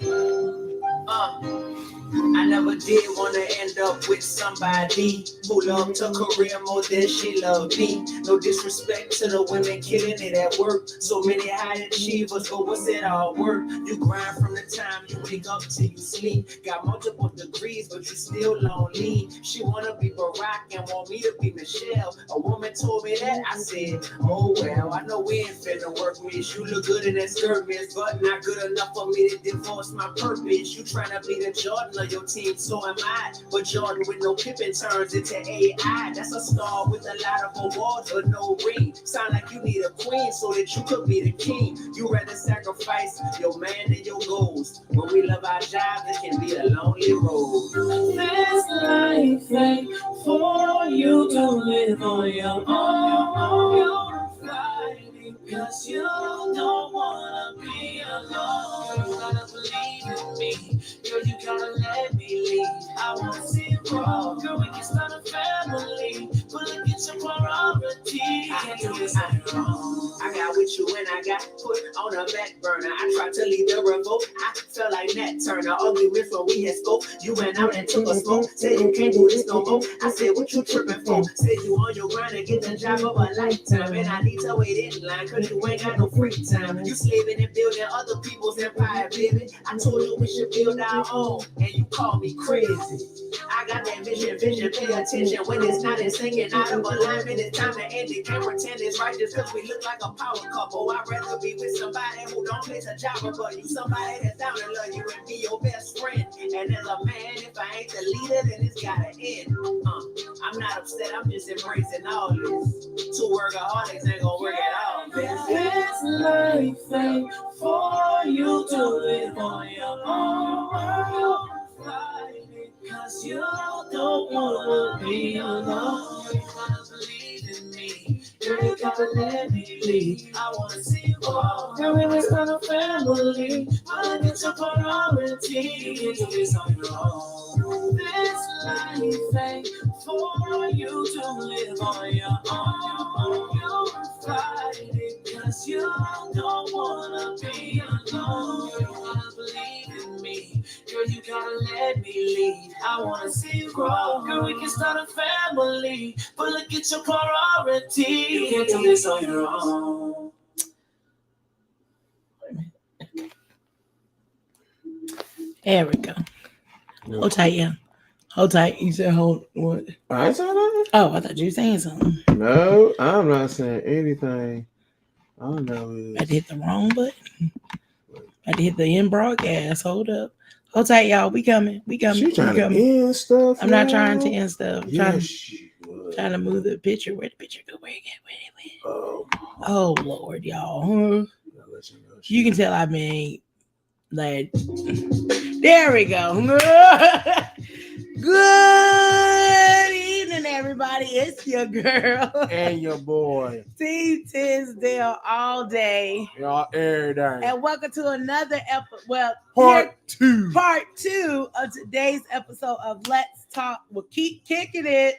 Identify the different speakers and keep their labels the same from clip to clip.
Speaker 1: Yeah. I never did want to end up with somebody who loved her career more than she loved me. No disrespect to the women killing it at work. So many high achievers, but what's it all worth? You grind from the time you wake up till you sleep. Got multiple degrees, but you still lonely. She wanna be Barack and want me to be Michelle. A woman told me that, I said, oh well, I know we ain't finna work, miss. You look good in that skirt, miss, but not good enough for me to divorce my purpose. You tryna be the Jordan of your team, so am I. But Jordan with no Pippen turns into AI. That's a star with a lot of awards, but no ring. Sound like you need a queen so that you could be the king. You rather sacrifice your man than your goals. When we love our jobs, it can be a lonely road.
Speaker 2: This life ain't for you to live on your own. You're fighting because you don't wanna be alone. You gotta believe in me. Girl, you gotta let me lead. I wanna see you grow. Girl, we can start a family. But look at your priority. Can't do this on your own.
Speaker 1: I got with you when I got put on a back burner. I tried to leave the revolt. I felt like Nat Turner. Arguments when we had spoke. You went out and took a smoke. Said you can't do this no more. I said, what you tripping for? Said you on your grind to get the job of a lifetime. And I need to wait in line cause you ain't got no free time. You slaving and building other people's empire, baby. I told you we should build our own. And you call me crazy. I got that vision, pay attention when it's not in singing out of alignment. It's time to end it. Can't pretend it's right just cause we look like a power couple. I'd rather be with somebody who don't miss a job but you. Somebody that's down to love you and be your best friend. And as a man, if I ain't the leader, then it's gotta end. I'm not upset, I'm just embracing all this. Two workaholics ain't gonna work at all, man.
Speaker 2: This life ain't for you to live on your own. Cause you don't wanna be alone. You gotta believe in me. Girl, you gotta let me lead. I wanna see you grow. Girl, we was not a family. I'll get your priority. You can't do this on your own. This life ain't for you to live on your own. You're fighting cause you don't wanna be alone. You gotta believe in me. Girl, you gotta let me lead. I wanna see you grow. Girl, we can start a family. But look at your priority. You can't do this on your own.
Speaker 3: There we go. Hold tight, yeah. Hold tight. You said hold what?
Speaker 4: I ain't saying nothing.
Speaker 3: Oh, I thought you were saying something.
Speaker 4: No, I'm not saying anything. I don't know.
Speaker 3: I hit the wrong button. I hit the end broadcast. Hold up. Hold tight, y'all. We coming. We coming.
Speaker 4: She trying to end stuff.
Speaker 3: I'm not trying to end stuff.
Speaker 4: Yeah,
Speaker 3: trying to move the picture. Where the picture go? Where it went? Oh Lord, y'all. You can tell I mean like there we go. Good evening, everybody. It's your girl
Speaker 4: and your boy
Speaker 3: T Tisdale all day.
Speaker 4: Y'all every day.
Speaker 3: And welcome to another episode. Well,
Speaker 4: part
Speaker 3: two of today's episode of Let's Talk. We'll keep kicking it.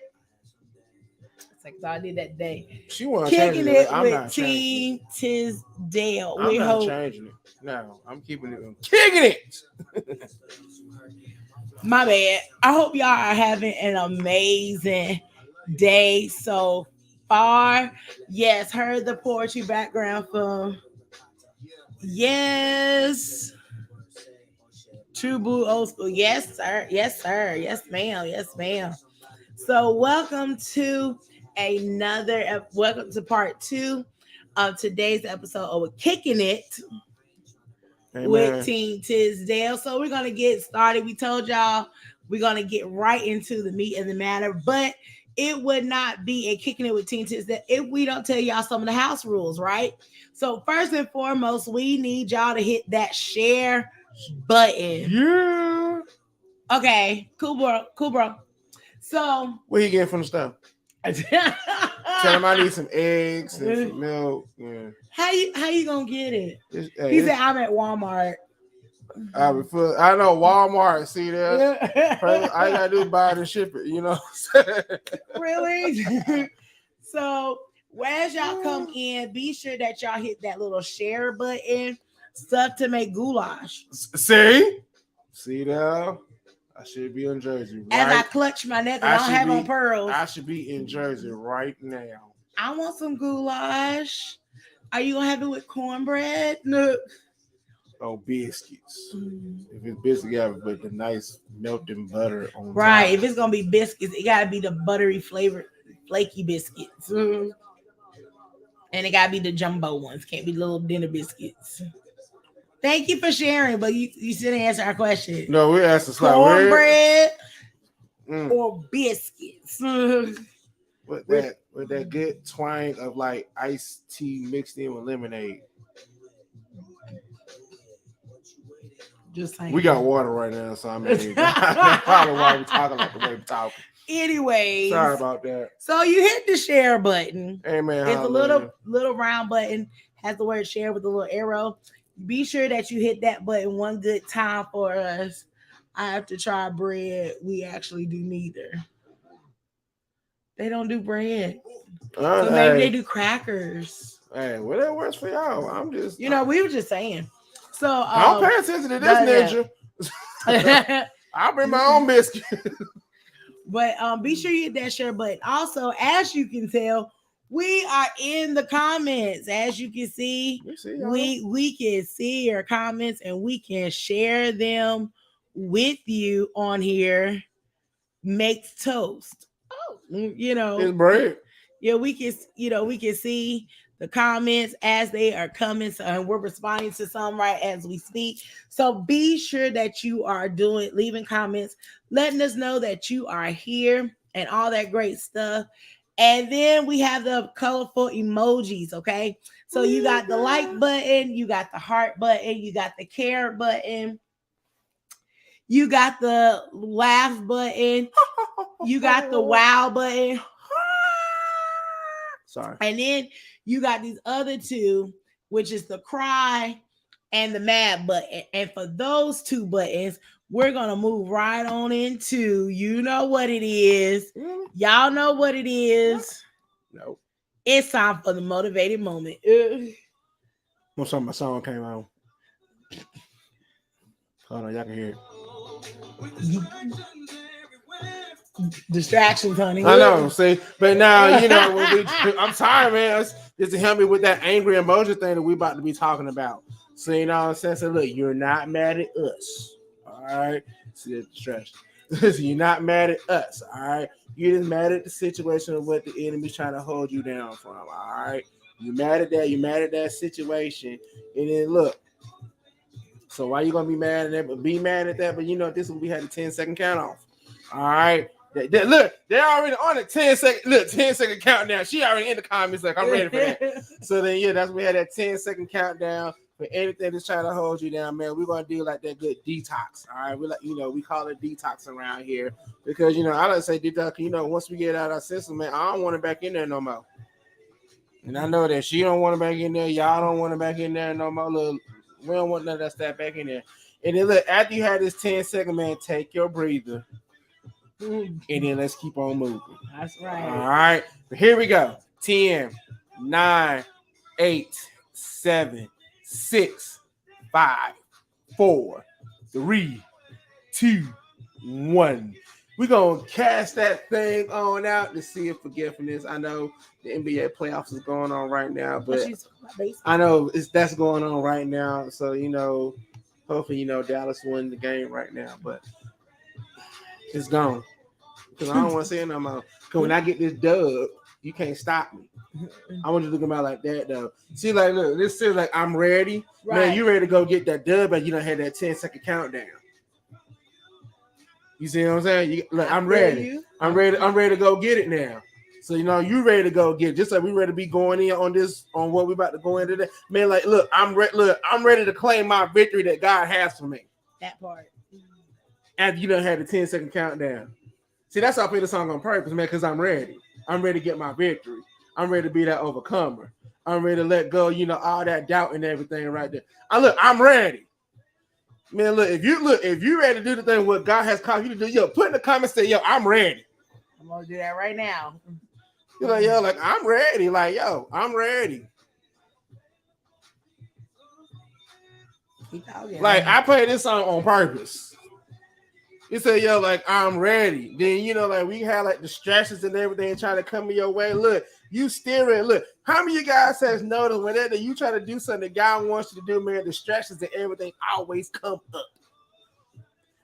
Speaker 3: It's like I did that day.
Speaker 4: She want
Speaker 3: kicking it
Speaker 4: I'm
Speaker 3: with
Speaker 4: not
Speaker 3: Team Tisdale.
Speaker 4: I'm not changing it. No, I'm keeping it. I'm kicking it.
Speaker 3: My bad. I hope y'all are having an amazing day so far. Yes, heard the poetry background from yes. True Blue Old School. Yes, sir. Yes, sir. Yes, ma'am. Yes, ma'am. So welcome to welcome to part 2 of today's episode of Kicking It. Amen. With Team Tisdale. So we're going to get started. We told y'all we're going to get right into the meat and the matter, but it would not be a Kicking It with Team Tisdale if we don't tell y'all some of the house rules, right? So first and foremost, we need y'all to hit that share button.
Speaker 4: Yeah.
Speaker 3: Okay, cool, bro. So
Speaker 4: what you getting from the stuff? Tell him I need some eggs and some milk. Yeah.
Speaker 3: How you gonna get it? He said I'm at Walmart.
Speaker 4: I know Walmart. See that? I gotta do buy it and ship it. You know.
Speaker 3: Really? So as y'all come in, be sure that y'all hit that little share button. stuff to make goulash.
Speaker 4: See there. I should be in Jersey.
Speaker 3: As I
Speaker 4: Right?
Speaker 3: clutch my neck, I don't have on pearls.
Speaker 4: I should be in Jersey right now.
Speaker 3: I want some goulash. Are you gonna have it with cornbread? No.
Speaker 4: Oh, biscuits. If it's biscuits, yeah, but the nice melting butter on
Speaker 3: Right.
Speaker 4: top.
Speaker 3: If it's gonna be biscuits, it gotta be the buttery flavored, flaky biscuits. And it gotta be the jumbo ones. Can't be little dinner biscuits. Thank you for sharing, but you still didn't answer our question.
Speaker 4: No, we asked the
Speaker 3: Cornbread or biscuits.
Speaker 4: With that good twang of like iced tea mixed in with lemonade.
Speaker 3: Just saying.
Speaker 4: We got water right now, so I mean that's probably why we're talking like the way we're talking.
Speaker 3: Anyways,
Speaker 4: Sorry about that.
Speaker 3: So you hit the share button.
Speaker 4: Hey man,
Speaker 3: it's a little round button, has the word share with a little arrow. Be sure that you hit that button one good time for us. I have to try bread. We actually do neither. They don't do bread. So maybe they do crackers.
Speaker 4: Hey, whatever works for y'all. I'm just,
Speaker 3: we were just saying. So
Speaker 4: don't pay attention to this ninja. I'll bring my own biscuit.
Speaker 3: But be sure you hit that share button. Also, as you can tell, we are in the comments. As you can see, we can see your comments and we can share them with you on here. Makes toast. Oh,
Speaker 4: it's bread.
Speaker 3: Yeah, we can see the comments as they are coming. So, and we're responding to some right as we speak. So be sure that you are leaving comments, letting us know that you are here and all that great stuff. And then we have the colorful emojis, okay? So you got the like button, you got the heart button, you got the care button, you got the laugh button, you got the wow button.
Speaker 4: Sorry.
Speaker 3: And then you got these other two, which is the cry and the mad button. And for those two buttons, we're going to move right on into, you know what it is. Y'all know what it is.
Speaker 4: No.
Speaker 3: It's time for the motivated moment.
Speaker 4: Most of my song came out. Hold on, y'all can hear it.
Speaker 3: Distractions, honey.
Speaker 4: I know, see, but now I'm tired, man. Just to help me with that angry emoji thing that we about to be talking about. So you know what I'm saying? So look, you're not mad at us. All right. See the distraction. Listen, you're not mad at us. All right. You're just mad at the situation of what the enemy's trying to hold you down from. All right. You're mad at that. You're mad at that situation. And then look. So why you gonna be mad at that? But be mad at that. But you know this one we had a 10-second count off. All right. Look, they're already on a 10-second countdown. She already in the comments like I'm ready for that. So then that's we had that 10-second countdown for anything that's trying to hold you down, man. We're gonna do like that good detox. All right, we call it detox around here because I don't say detox. Once we get out of our system, man, I don't want it back in there no more. And I know that she don't want it back in there. Y'all don't want it back in there no more. Look, we don't want none of that stuff back in there. And then look, after you had this 10-second, man, take your breather. And then let's keep on moving.
Speaker 3: That's right.
Speaker 4: All right. But here we go. 10, 9, 8, 7, 6, 5, 4, 3, 2, 1. We're going to cast that thing on out to see if forgiveness. I know the NBA playoffs is going on right now, but I know that's going on right now. So, hopefully, Dallas win the game right now, but it's gone. Because I don't want to say it no more. Because when I get this dub, you can't stop me. I want you to look at me like that, though. See, like, look, this feels like I'm ready. Right. Man, you ready to go get that dub, but you don't have that 10-second countdown. You see what I'm saying? Look, I'm ready. I'm ready to go get it now. So, you ready to go get it. Just like we ready to be going in on what we about to go into today. Man, like, look, I'm ready to claim my victory that God has for me.
Speaker 3: That part.
Speaker 4: After you done had the 10-second countdown. See, that's how I play the song on purpose, man, because I'm ready. I'm ready to get my victory. I'm ready to be that overcomer. I'm ready to let go, all that doubt and everything right there. I'm ready. Man, look, if you ready to do the thing what God has called you to do, put in the comments, say, I'm ready.
Speaker 3: I'm gonna do that right now.
Speaker 4: You're like, I'm ready. Like, I'm ready. Like I played this song on purpose. He said, yo, like, I'm ready. Then, you know, like, we had, like, distractions and everything trying to come your way. Look, you steering. Look, how many of you guys has noticed whenever you try to do something the guy wants you to do, man, distractions and everything always come up.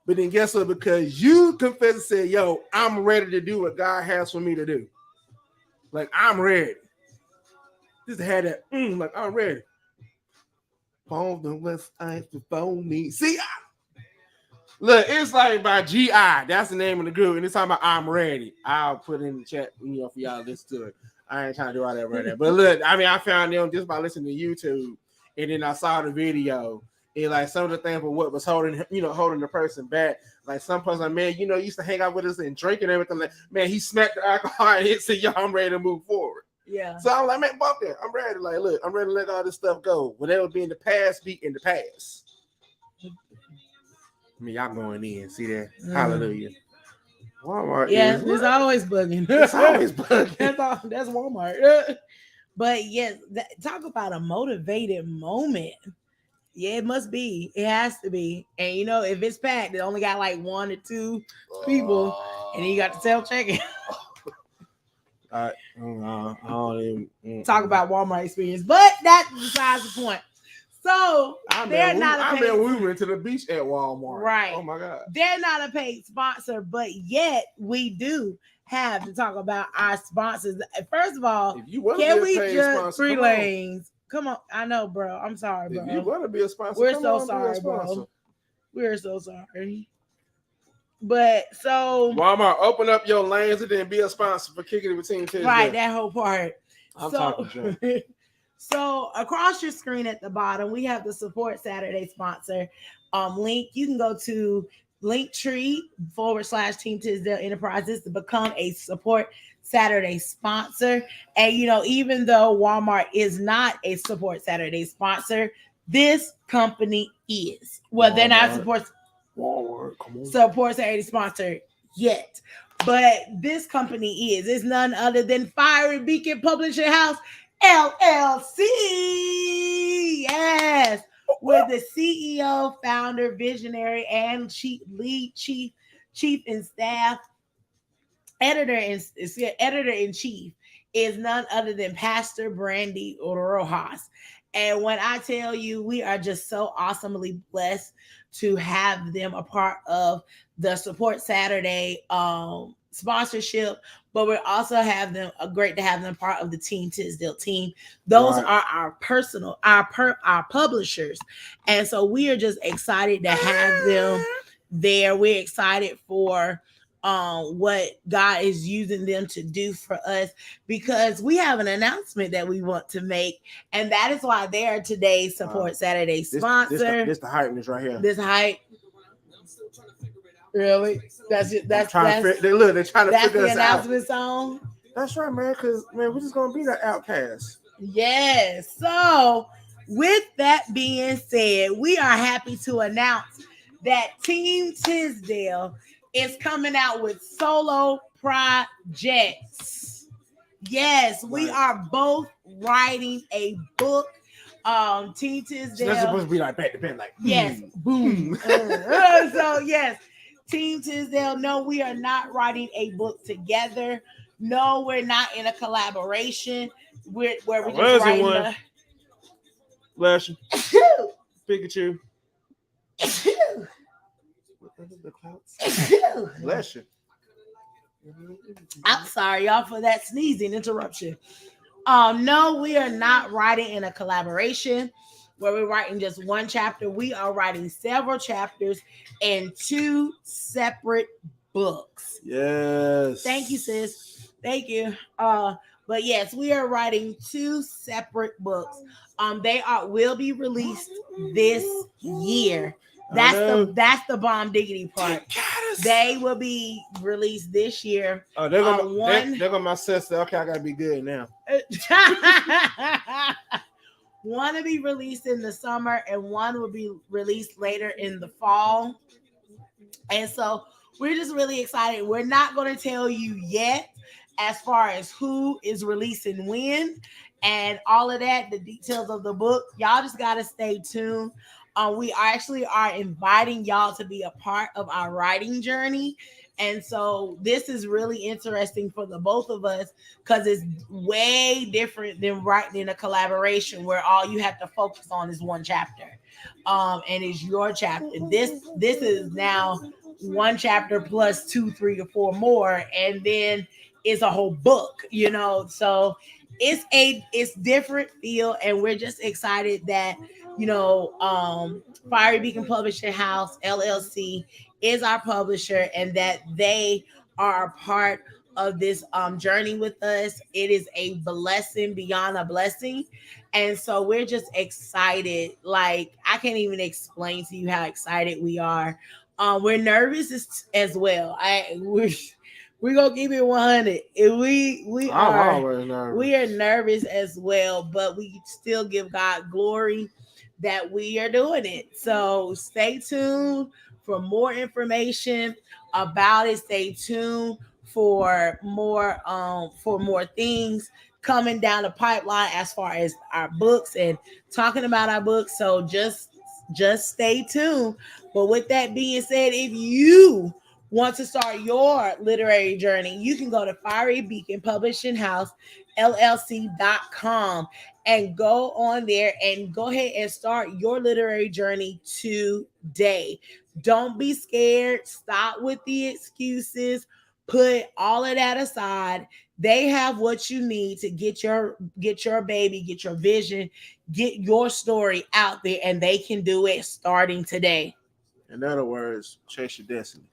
Speaker 4: But then guess what? Because you confess and said, yo, I'm ready to do what God has for me to do. Like, I'm ready. Just had that, like, I'm ready. On the west side before me. See, look, it's like by G.I. That's the name of the group. And it's talking about I'm ready. I'll put it in the chat, you know, for y'all to listen to it. I ain't trying to do all that right there. But look, I mean, I found them just by listening to YouTube. And then I saw the video. And like some of the things for what was holding, you know, holding the person back. Like some person, like, man, you know, used to hang out with us and drink and everything. Like, man, he smacked the alcohol and he said, yo, I'm ready to move forward.
Speaker 3: Yeah.
Speaker 4: So I'm like, man, fuck that. I'm ready. Like, look, I'm ready to let all this stuff go. Whatever be in the past, be in the past. I mean, y'all going in. See that? Hallelujah. Walmart.
Speaker 3: Yeah, it's always bugging.
Speaker 4: It's always bugging.
Speaker 3: That's Walmart. But yes, talk about a motivated moment. Yeah, it must be. It has to be. And you know, if it's packed, it only got like 1 or 2 people, and then you got to self-checking.
Speaker 4: I don't even
Speaker 3: Talk about Walmart experience, but that's besides the point. So they're not a paid,
Speaker 4: we went to the beach at Walmart.
Speaker 3: Right.
Speaker 4: Oh my God.
Speaker 3: They're not a paid sponsor, but yet we do have to talk about our sponsors. First of all, can we just 3 lanes? Come on. I know, bro. I'm sorry, bro.
Speaker 4: If you want to be a sponsor,
Speaker 3: we're so sorry, bro. We're so sorry. But so
Speaker 4: Walmart, open up your lanes and then be a sponsor for Kicking It with Team Tisdale.
Speaker 3: Right, that whole part.
Speaker 4: I'm talking.
Speaker 3: So across your screen at the bottom, we have the Support Saturday sponsor link. You can go to Linktree/Team Tisdale Enterprises to become a Support Saturday sponsor. And you know, even though Walmart is not a Support Saturday sponsor, this company is. Well, they're not Support Saturday sponsor yet, but this company is. It's none other than Fire and Beacon Publishing House LLC. Yes, with the CEO, founder, visionary, and chief and staff editor in chief is none other than Pastor Brandy Rojas. And when I tell you, we are just so awesomely blessed to have them a part of the Support Saturday sponsorship, but we also have them great to have them part of the Team Tisdale team. Those are our publishers, and so we are just excited to have them there. We're excited for what God is using them to do for us, because we have an announcement that we want to make, and that is why they are today's Support Saturday sponsor.
Speaker 4: This the hypeness right here.
Speaker 3: This hype. Really? That's it. They're trying to figure us out. That's the announcement song.
Speaker 4: That's right, man. Because man, we're just gonna be the outcast.
Speaker 3: Yes. So, with that being said, we are happy to announce that Team Tisdale is coming out with solo projects. Yes, we are both writing a book. Team Tisdale.
Speaker 4: So that's supposed to be like back to back, like
Speaker 3: yes, boom. So yes. Team Tisdale, no, we are not writing a book together. No, we're not in a collaboration. Where we're just writing one.
Speaker 4: Bless you. Pikachu. Bless you.
Speaker 3: I'm sorry, y'all, for that sneezing interruption. No, we are not writing in a collaboration where we're writing just one chapter. We are writing several chapters in 2 separate books.
Speaker 4: Yes.
Speaker 3: Thank you, sis. Thank you. But yes, we are writing 2 separate books. They will be released this year. That's the bomb diggity part. They will be released this year.
Speaker 4: Oh, they're gonna my sister. Okay, I gotta be good now.
Speaker 3: One will be released in the summer and one will be released later in the fall. And so we're just really excited. We're not going to tell you yet as far as who is releasing when and all of that, the details of the book. Y'all just got to stay tuned. We actually are inviting y'all to be a part of our writing journey. And so this is really interesting for the both of us because it's way different than writing in a collaboration where all you have to focus on is one chapter. And it's your chapter. This is now one chapter plus 2, 3, or 4 more, and then it's a whole book, So it's different feel, and we're just excited that Fiery Beacon Publishing House LLC is our publisher, and that they are a part of this journey with us. It is a blessing beyond a blessing, and so we're just excited. Like, I can't even explain to you how excited we are. We're nervous as well. We're gonna keep it 100. We are nervous as well, but we still give God glory that we are doing it. So stay tuned for more information about it. Stay tuned for more things coming down the pipeline as far as our books and talking about our books. So just stay tuned. But with that being said, if you want to start your literary journey, you can go to Fiery Beacon Publishing House LLC.com and go on there and go ahead and start your literary journey today. Don't be scared. Stop with the excuses. Put all of that aside. They have what you need to get your baby, get your vision, get your story out there, and they can do it starting today.
Speaker 4: In other words, chase your destiny.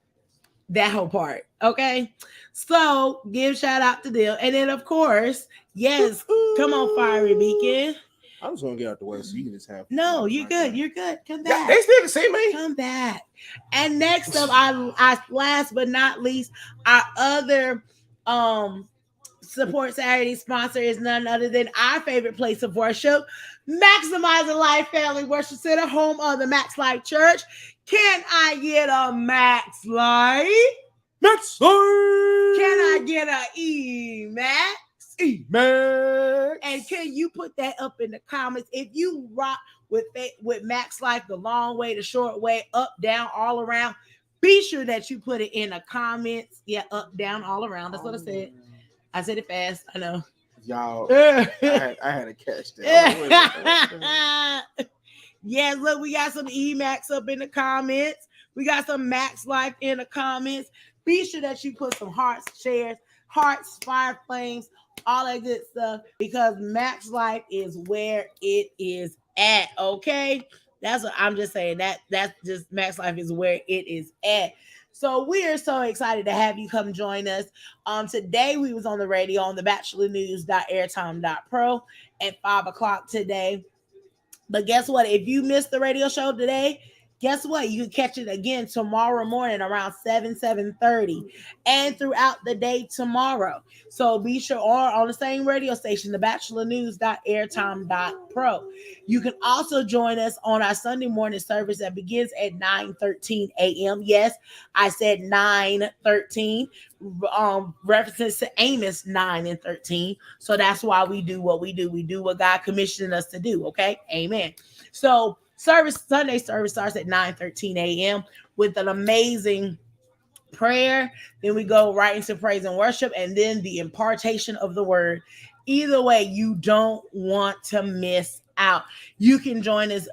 Speaker 3: That whole part. Okay. So give shout out to them. And then, of course, yes, come on, Fiery Beacon.
Speaker 4: I was going to get out the way so you can just have.
Speaker 3: No, you're good. You're good. Come back.
Speaker 4: They still can see me.
Speaker 3: Come back. And next up, I last but not least, our other Support Saturday sponsor is none other than our favorite place of worship, Maximizing Life Family Worship Center, home of the Max Life Church. Can I get a Max Life?
Speaker 4: Max Life!
Speaker 3: Can I get a E-Max?
Speaker 4: E-Max!
Speaker 3: And can you put that up in the comments? If you rock with Max Life, the long way, the short way, up, down, all around, be sure that you put it in the comments. Yeah, up, down, all around. That's what I said. I said it fast. I know.
Speaker 4: Y'all, I had to catch that.
Speaker 3: Yes, look, we got some E-Max up in the comments. We got some Max Life in the comments. Be sure that you put some hearts, shares, hearts, fire flames, all that good stuff, because Max Life is where it is at, okay? That's what I'm just saying. That's just Max Life is where it is at. So we are so excited to have you come join us. Today we was on the radio on the bachelornews.airtime.pro at 5:00 today. But guess what? If you missed the radio show today, guess what? You can catch it again tomorrow morning around 7:30 and throughout the day tomorrow. So be sure, or on the same radio station, the bachelornews.airtime.pro. You can also join us on our Sunday morning service that begins at 9:13 a.m. Yes, I said 9:13, references to Amos 9 and 13. So that's why we do what we do. We do what God commissioned us to do. Okay, amen. So Sunday service starts at 9:13 a.m. with an amazing prayer. Then we go right into praise and worship, and then the impartation of the word. Either way, you don't want to miss out. You can join us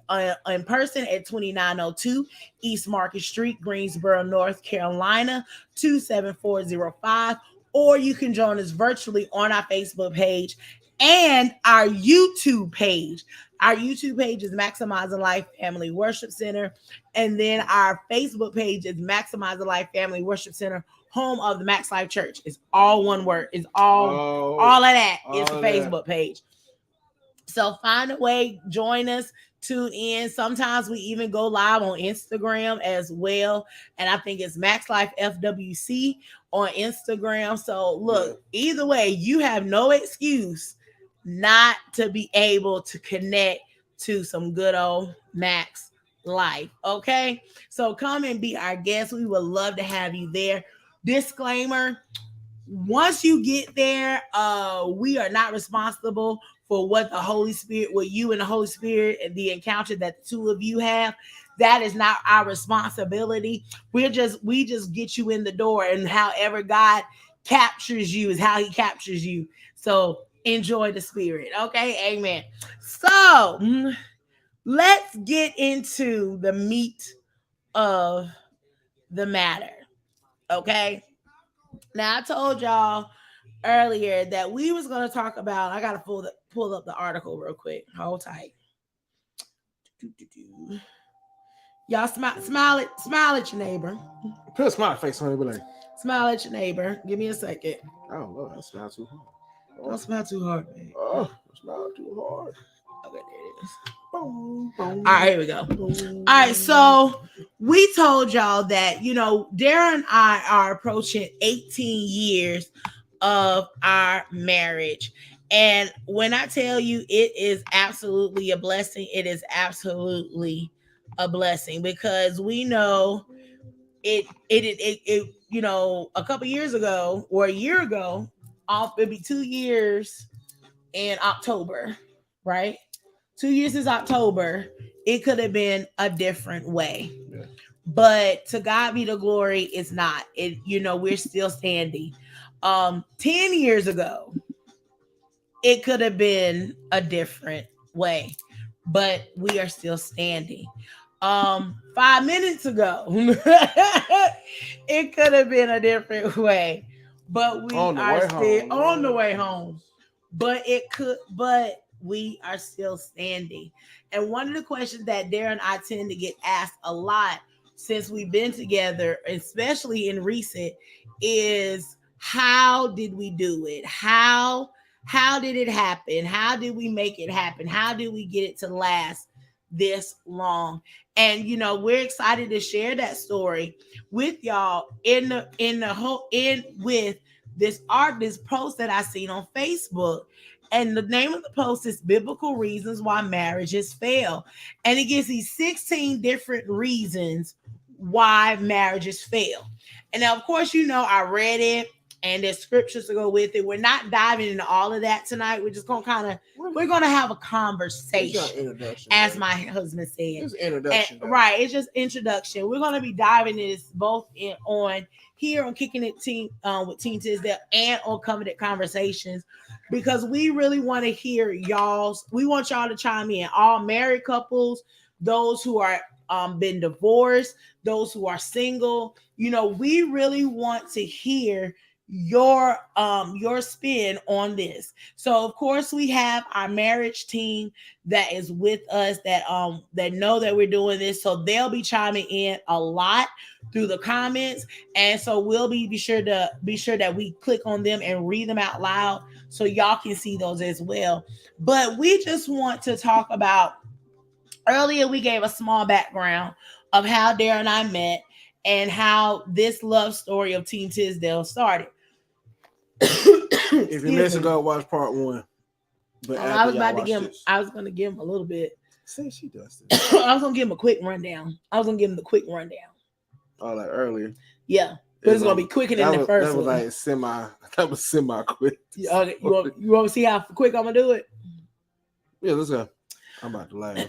Speaker 3: in person at 2902 East Market Street, Greensboro, North Carolina, 27405, or you can join us virtually on our Facebook page and our YouTube page. Our YouTube page is Maximizing Life Family Worship Center. And then our Facebook page is Maximizing Life Family Worship Center, home of the Max Life Church. It's all one word. It's all of that is the Facebook page. So find a way, join us, tune in. Sometimes we even go live on Instagram as well. And I think it's Max Life FWC on Instagram. So look, either way, you have no excuse not to be able to connect to some good old Max Life. Okay, so come and be our guest. We would love to have you there. Disclaimer: once you get there, we are not responsible for what the Holy Spirit, what you and the Holy Spirit and the encounter that the two of you have. That is not our responsibility. We just get you in the door, and however God captures you is how he captures you. So enjoy the Spirit. Okay, amen. So let's get into the meat of the matter. Okay. Now I told y'all earlier that we was going to talk about, I got to pull up the article real quick. Hold tight. Y'all smile at your neighbor.
Speaker 4: Put a smile face on it, be like,
Speaker 3: Smile at your neighbor. Give me a second.
Speaker 4: oh Lord, that smells too hard.
Speaker 3: Don't smile too hard, man.
Speaker 4: Oh, smile too hard.
Speaker 3: Okay, there it is.
Speaker 4: Boom, boom,
Speaker 3: All right, here we go.
Speaker 4: boom.
Speaker 3: All right, so we told y'all that, Darren and I are approaching 18 years of our marriage. And when I tell you it is absolutely a blessing, it is absolutely a blessing, because we know it a couple years ago or a year ago, it'd be 2 years in October, right? 2 years is October. It could have been a different way.
Speaker 4: Yeah.
Speaker 3: But to God be the glory, it's not. We're still standing. 10 years ago, it could have been a different way, but we are still standing. 5 minutes ago, it could have been a different way, but we are still on the way home. But we are still standing. And one of the questions that Darren and I tend to get asked a lot since we've been together, especially in recent, is how did we do it? How did it happen? How did we make it happen? How did we get it to last this long? And we're excited to share that story with y'all with this post that I seen on Facebook. And the name of the post is Biblical Reasons Why Marriages Fail. And it gives these 16 different reasons why marriages fail. And now, of course, I read it and there's scriptures to go with it. We're not diving into all of that tonight. We're just going to we're going to have a conversation, as my husband said.
Speaker 4: It's introduction.
Speaker 3: Right. It's just introduction. We're going to be diving into this both on here on Kicking It Team with Team Tisdale and on Covenant Conversations, because we really want to hear we want y'all to chime in. All married couples, those who are been divorced, those who are single, we really want to hear your spin on this. So of course we have our marriage team that is with us that know that we're doing this, so they'll be chiming in a lot through the comments, and so we'll be sure that we click on them and read them out loud so y'all can see those as well. But we just want to talk about, earlier we gave a small background of how Darren and I met and how this love story of Team Tisdale started.
Speaker 4: If you missed it, go watch part 1. But
Speaker 3: I was going to give him a little bit.
Speaker 4: Say she does this.
Speaker 3: I was going to give him a quick rundown.
Speaker 4: Oh, like earlier.
Speaker 3: Yeah. But it's going to be quicker than the first one.
Speaker 4: That was semi quick.
Speaker 3: Okay, you want to see how quick I'm going to do it?
Speaker 4: Yeah, let's go. I'm about to laugh.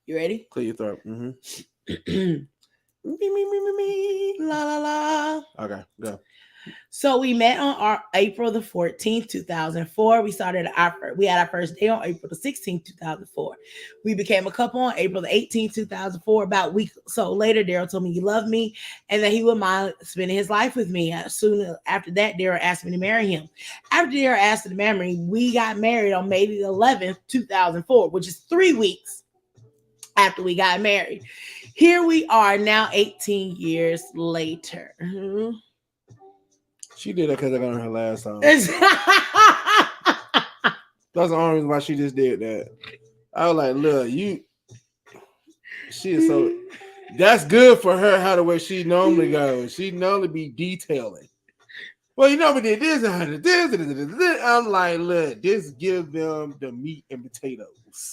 Speaker 3: You ready?
Speaker 4: Clear your throat.
Speaker 3: Me, la, la, la.
Speaker 4: Okay, go.
Speaker 3: So we met on April the 14th, 2004. We had our first day on April the 16th, 2004. We became a couple on April the 18th, 2004. About a week so later, Darryl told me he loved me and that he would mind spending his life with me. Soon after that, Darryl asked me to marry him. After Darryl asked me to marry me, we got married on May the 11th, 2004, which is 3 weeks after we got married. Here we are now 18 years later. Mm-hmm.
Speaker 4: She did that because I got on her last time. That's the only reason why she just did that. I was like, look, she is so, that's good for her, how the way she normally goes. She normally be detailing. Well, we did this and this. I'm like, look, just give them the meat and potatoes.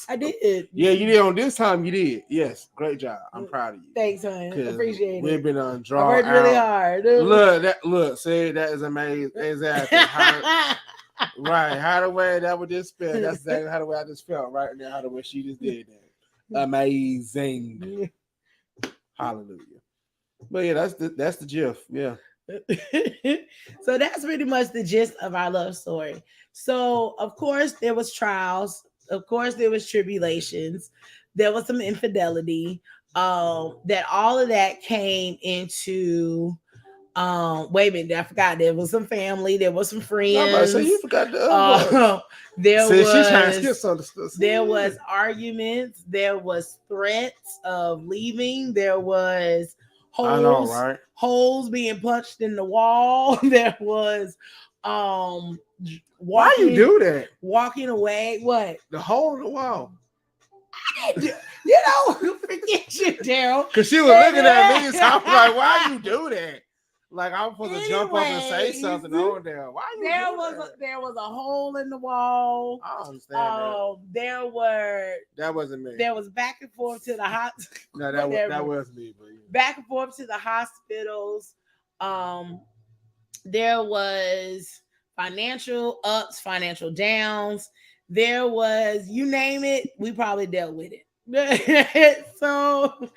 Speaker 3: I did.
Speaker 4: Yeah, you did on this time. You did. Yes, great job. I'm proud of you.
Speaker 3: Thanks, man. Appreciate it.
Speaker 4: We've been on draw.
Speaker 3: I worked really hard.
Speaker 4: Look, see, that is amazing. Exactly. Right. How the way that would just feel. That's exactly how the way I just felt right now. How the way she just did that. Amazing. Hallelujah. But yeah, that's the gif. Yeah.
Speaker 3: So that's pretty much the gist of our love story. So of course there was trials, of course there was tribulations, there was some infidelity. That all of that came into wait a minute, I forgot there was some family, there was some friends.
Speaker 4: I'm about to say, you forgot the other one.
Speaker 3: There
Speaker 4: See,
Speaker 3: was
Speaker 4: she's trying to skip some of the stuff.
Speaker 3: there was arguments, there was threats of leaving, there was
Speaker 4: I know, right?
Speaker 3: holes being punched in the wall. There was
Speaker 4: Why you do that?
Speaker 3: Walking away. What?
Speaker 4: The hole in the wall.
Speaker 3: You know, forget you, Daryl.
Speaker 4: Because she was looking at me, so I was like, why you do that? Like I'm supposed to jump up and say something on there. Why you
Speaker 3: there was a hole in the wall.
Speaker 4: I understand
Speaker 3: that.
Speaker 4: That wasn't me.
Speaker 3: There was back and forth to the hospital.
Speaker 4: No, that was me. But yeah.
Speaker 3: Back and forth to the hospitals. There was financial ups, financial downs. There was, you name it, we probably dealt with it. So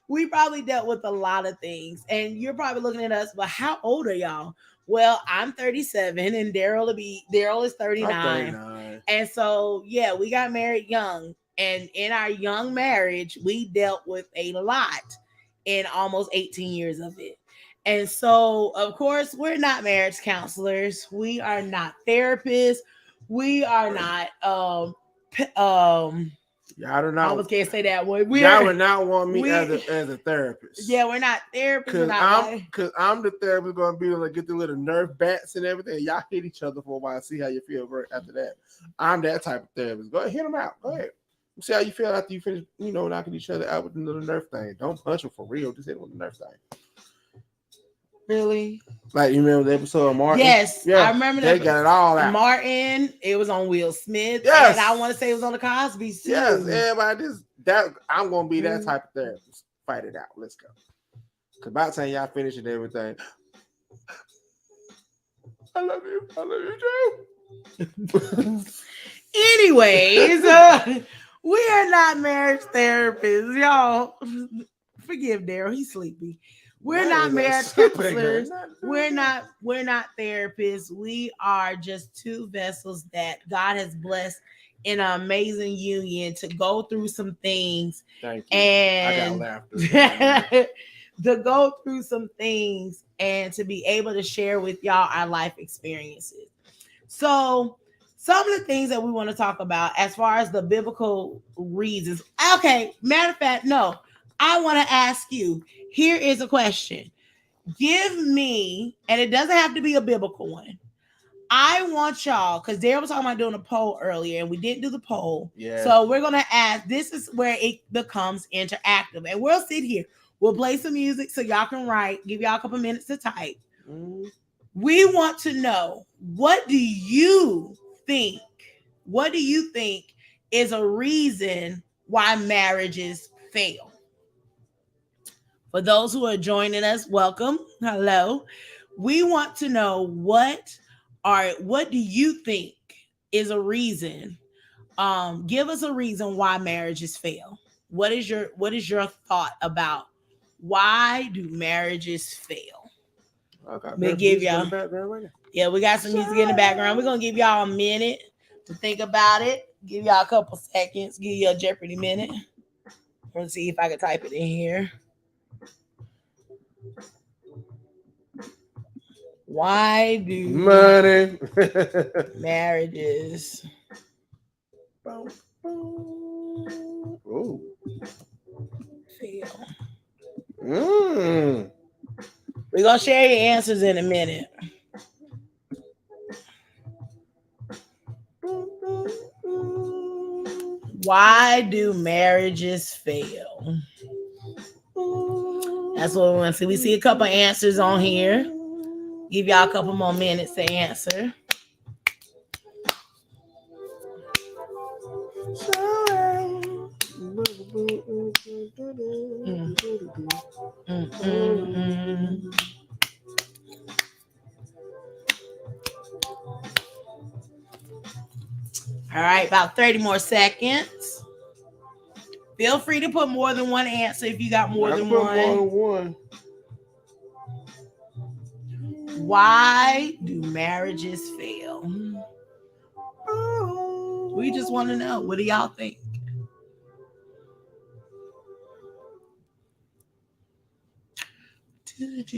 Speaker 3: we probably dealt with a lot of things. And you're probably looking at us, but how old are y'all? Well, I'm 37 and Daryl is 39.
Speaker 4: I'm 39.
Speaker 3: And so, yeah, we got married young. And in our young marriage, we dealt with a lot in almost 18 years of it. And so, of course, we're not marriage counselors. We are not therapists. We are not
Speaker 4: y'all don't know.
Speaker 3: I almost can't say that word.
Speaker 4: Y'all would not want me as a therapist.
Speaker 3: Yeah, we're not therapists.
Speaker 4: Because I'm the therapist going to be able to get the little nerve bats and everything. Y'all hit each other for a while, see how you feel right after that. I'm that type of therapist. Go ahead, hit them out. Go ahead. See how you feel after you finish, knocking each other out with the little nerve thing. Don't punch them for real. Just hit them with the nerve thing.
Speaker 3: Really?
Speaker 4: Like, you remember the episode of Martin?
Speaker 3: Yes, yeah, I remember that.
Speaker 4: They got it all out.
Speaker 3: Martin, it was on Will Smith.
Speaker 4: Yes.
Speaker 3: And I want to say it was on the Cosby too.
Speaker 4: Yes, everybody I'm gonna be that type of therapist. Fight it out. Let's go. Cause by the time y'all finish and everything, I love you too.
Speaker 3: Anyways, we are not marriage therapists, y'all. Forgive Daryl, he's sleepy. We're not marriage counselors. We're not therapists. We are just two vessels that God has blessed in an amazing union to go through some things.
Speaker 4: Thank you.
Speaker 3: And
Speaker 4: I got laughter.
Speaker 3: To go through some things and to be able to share with y'all our life experiences. So some of the things that we want to talk about as far as the biblical reasons. Okay, matter of fact, no. I want to ask you, here is a question. Give me, and it doesn't have to be a biblical one. I want y'all, because Darryl was talking about doing a poll earlier, and we didn't do the poll.
Speaker 4: Yeah.
Speaker 3: So we're going to ask, this is where it becomes interactive. And we'll sit here. We'll play some music so y'all can write, give y'all a couple minutes to type. Mm-hmm. We want to know, what do you think is a reason why marriages fail? For those who are joining us, welcome. Hello. We want to know what do you think is a reason? Give us a reason why marriages fail. What is your thought about why do marriages fail?
Speaker 4: Okay,
Speaker 3: give y'all. Yeah, we got some music in the background. We're gonna give y'all a minute to think about it. Give y'all a couple seconds. Give you a Jeopardy minute. Let's see if I can type it in here. Why do
Speaker 4: money
Speaker 3: marriages fail? We're gonna share your answers in a minute. Why do marriages fail? That's what we want to see. We see a couple answers on here. Give y'all a couple more minutes to answer. All right, about 30 more seconds. Feel free to put more than one answer if you got more than one.
Speaker 4: More than one.
Speaker 3: Why do marriages fail? We just want to know. What do y'all think? That's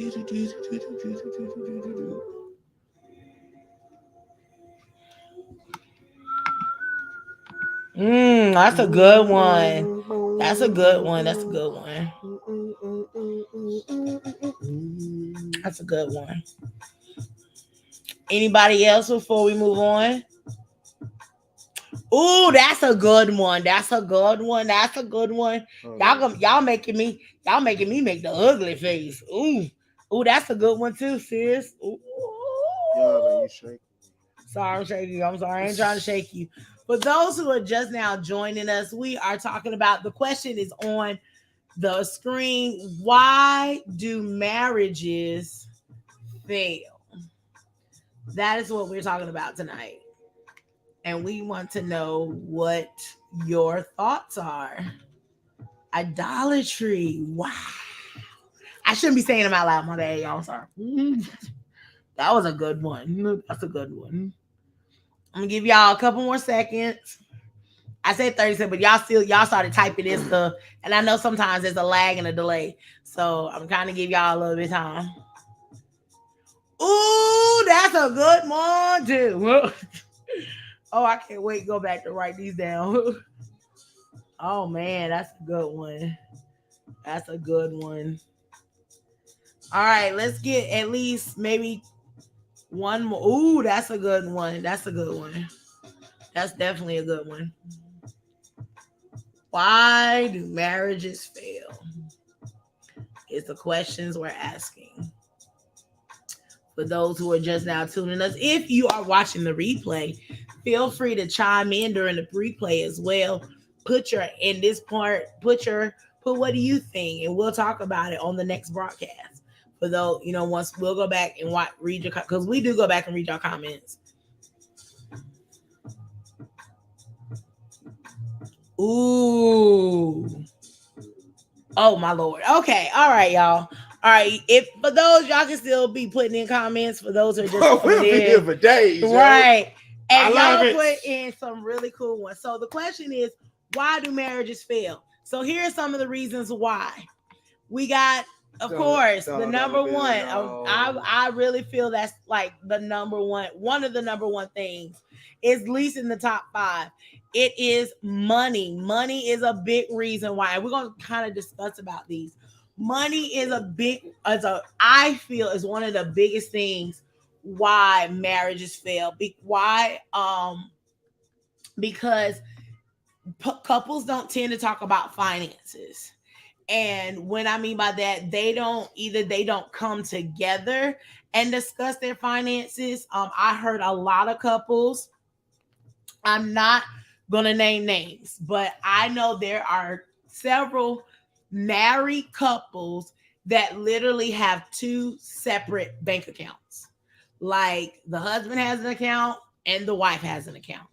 Speaker 3: a good one. That's a good one. That's a good one. That's a good one. Anybody else before we move on? Ooh, that's a good one. That's a good one. That's a good one. Y'all making me make the ugly face. Ooh, that's a good one too, sis. Ooh.
Speaker 4: Yeah, you shake.
Speaker 3: Sorry, I'm shaking you. I'm sorry. I ain't trying to shake you. For those who are just now joining us, we are talking about, the question is on the screen. Why do marriages fail? That is what we're talking about tonight. And we want to know what your thoughts are. Idolatry. Wow. I shouldn't be saying them out loud, my bad, y'all. Sorry. That was a good one. That's a good one. I'm gonna give y'all a couple more seconds. I said 30 seconds, but y'all started typing this stuff, and I know sometimes there's a lag and a delay, so I'm trying to give y'all a little bit of time. Ooh, that's a good one too. Oh, I can't wait to go back to write these down. Oh man, that's a good one. That's a good one. All right, let's get at least maybe one more. Ooh, that's a good one. That's a good one. That's definitely a good one. Why do marriages fail? It's the questions we're asking. For those who are just now tuning us, if you are watching the replay, feel free to chime in during the replay as well. Put what do you think? And we'll talk about it on the next broadcast. For those, once we'll go back and read your, because we do go back and read your comments. Ooh. Oh my Lord. Okay. All right, y'all. All right. If for those, y'all can still be putting in comments. For those who are just
Speaker 4: we'll be here for days.
Speaker 3: Right.
Speaker 4: Yo.
Speaker 3: And y'all put in some really cool ones. So the question is, why do marriages fail? So here are some of the reasons why. We got, of course, the number one. I really feel that's like the number one. One of the number one things is, at least in the top 5. It is money. Money is a big reason why. And we're going to kind of discuss about these. Money is I feel is one of the biggest things why marriages fail. Why? Because couples don't tend to talk about finances. And when I mean by that, they don't come together and discuss their finances. I heard a lot of couples, I'm not going to name names, but I know there are several married couples that literally have 2 separate bank accounts. Like the husband has an account and the wife has an account.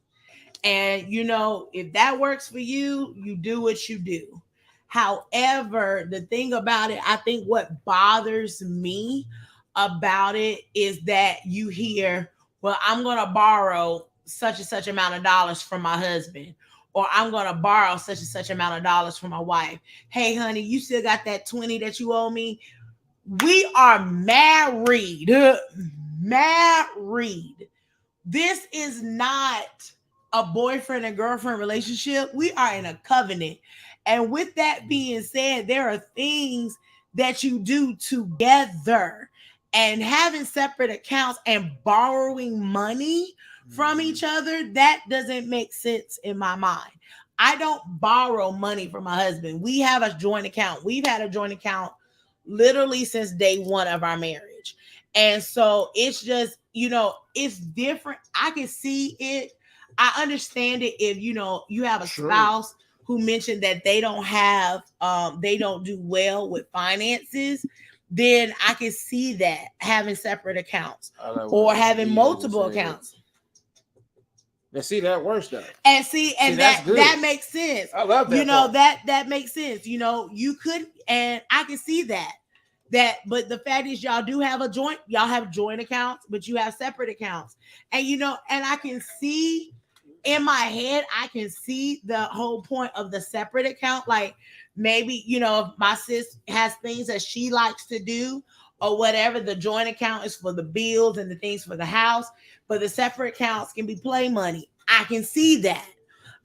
Speaker 3: And, if that works for you, you do what you do. However, the thing about it, I think what bothers me about it is that you hear, well, I'm going to borrow such and such amount of dollars from my husband, or I'm going to borrow such and such amount of dollars from my wife. Hey, honey, you still got that 20 that you owe me? We are married. Married. This is not a boyfriend and girlfriend relationship. We are in a covenant. And with that being said, there are things that you do together, and having separate accounts and borrowing money from each other, that doesn't make sense in my mind. I don't borrow money from my husband. We have a joint account. We've had a joint account literally since day one of our marriage. And so it's just, it's different. I can see it. I understand it if, you have a spouse who mentioned that they don't do well with finances, then I can see that having separate accounts or having multiple accounts.
Speaker 4: Now see that works though.
Speaker 3: And see, and
Speaker 4: that's good.
Speaker 3: that makes sense.
Speaker 4: I love that.
Speaker 3: You know,
Speaker 4: part.
Speaker 3: that makes sense. You know, you could, and I can see that. But the fact is, y'all have joint accounts, but you have separate accounts. And you know, and I can see in my head, I can see the whole point of the separate account. Like maybe, you know, if my sis has things that she likes to do or whatever, the joint account is for the bills and the things for the house, but the separate accounts can be play money. I can see that.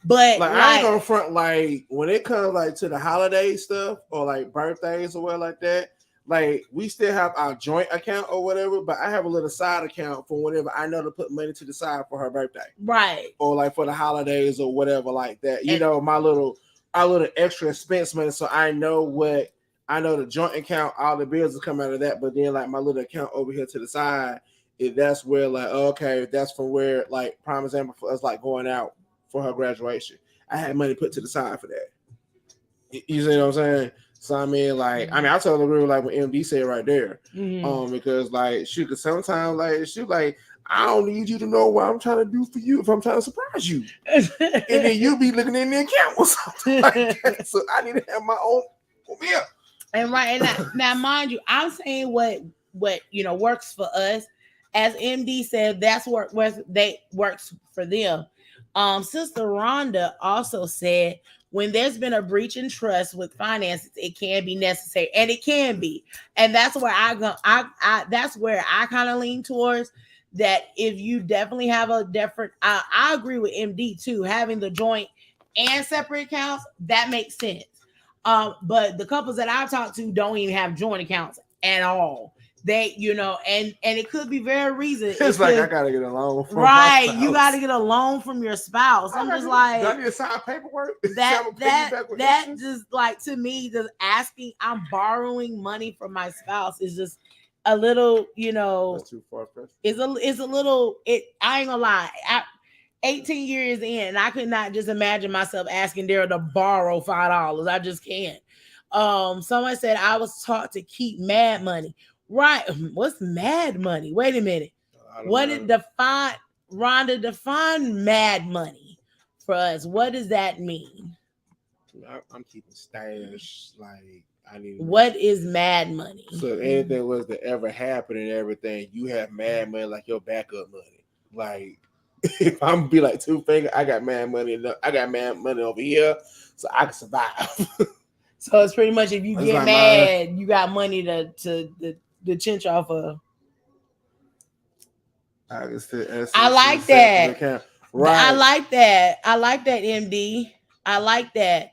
Speaker 3: But
Speaker 4: like I ain't gonna front, like when it comes like to the holiday stuff or like birthdays or what like that, like we still have our joint account or whatever, but I have a little side account for whenever I know to put money to the side for her birthday.
Speaker 3: Right.
Speaker 4: Or like for the holidays or whatever like that. You know, our little extra expense money. So I know the joint account, all the bills will come out of that, but then like my little account over here to the side, if that's where like, okay, that's from where, like, prime example for us, like going out for her graduation, I had money put to the side for that. You see what I'm saying? So I mean, like, I totally agree with like what MD said right there. Because like cause sometimes like like, I don't need you to know what I'm trying to do for you if I'm trying to surprise you. And then you'll be looking in the account or something like that. So I need to have my own here.
Speaker 3: And right, and now mind you, I'm saying what you know works for us. As MD said, that's what works for them. Sister Rhonda also said, when there's been a breach in trust with finances, it can be necessary, and it can be, and that's where that's where I kind of lean towards that. If you definitely have a different, I agree with MD too, having the joint and separate accounts, that makes sense. But the couples that I've talked to don't even have joint accounts at all. They, you know, and it could be very reason.
Speaker 4: It's like I gotta get a loan from
Speaker 3: right.
Speaker 4: my spouse.
Speaker 3: You gotta get a loan from your spouse. I'm just like,
Speaker 4: do I need to sign paperwork?
Speaker 3: that just like, to me, just asking, I'm borrowing money from my spouse is just a little, you know,
Speaker 4: that's too far-fetched.
Speaker 3: It's a little. I ain't gonna lie. 18 years in, and I could not just imagine myself asking Daryl to borrow $5. I just can't. Someone said I was taught to keep mad money. Right. What's mad money? Wait a minute. What did Rhonda define mad money for us? What does that mean?
Speaker 4: I'm keeping stash. Like, I need.
Speaker 3: What is mad money?
Speaker 4: So if anything was to ever happen and everything, you have mad money like your backup money. Like, if I'm be like Two Finger, I got mad money. I got mad money over here, so I can survive.
Speaker 3: So it's pretty much if you get mad, you got money to chinch off of. I like that. Right. I like that, MD. I like that.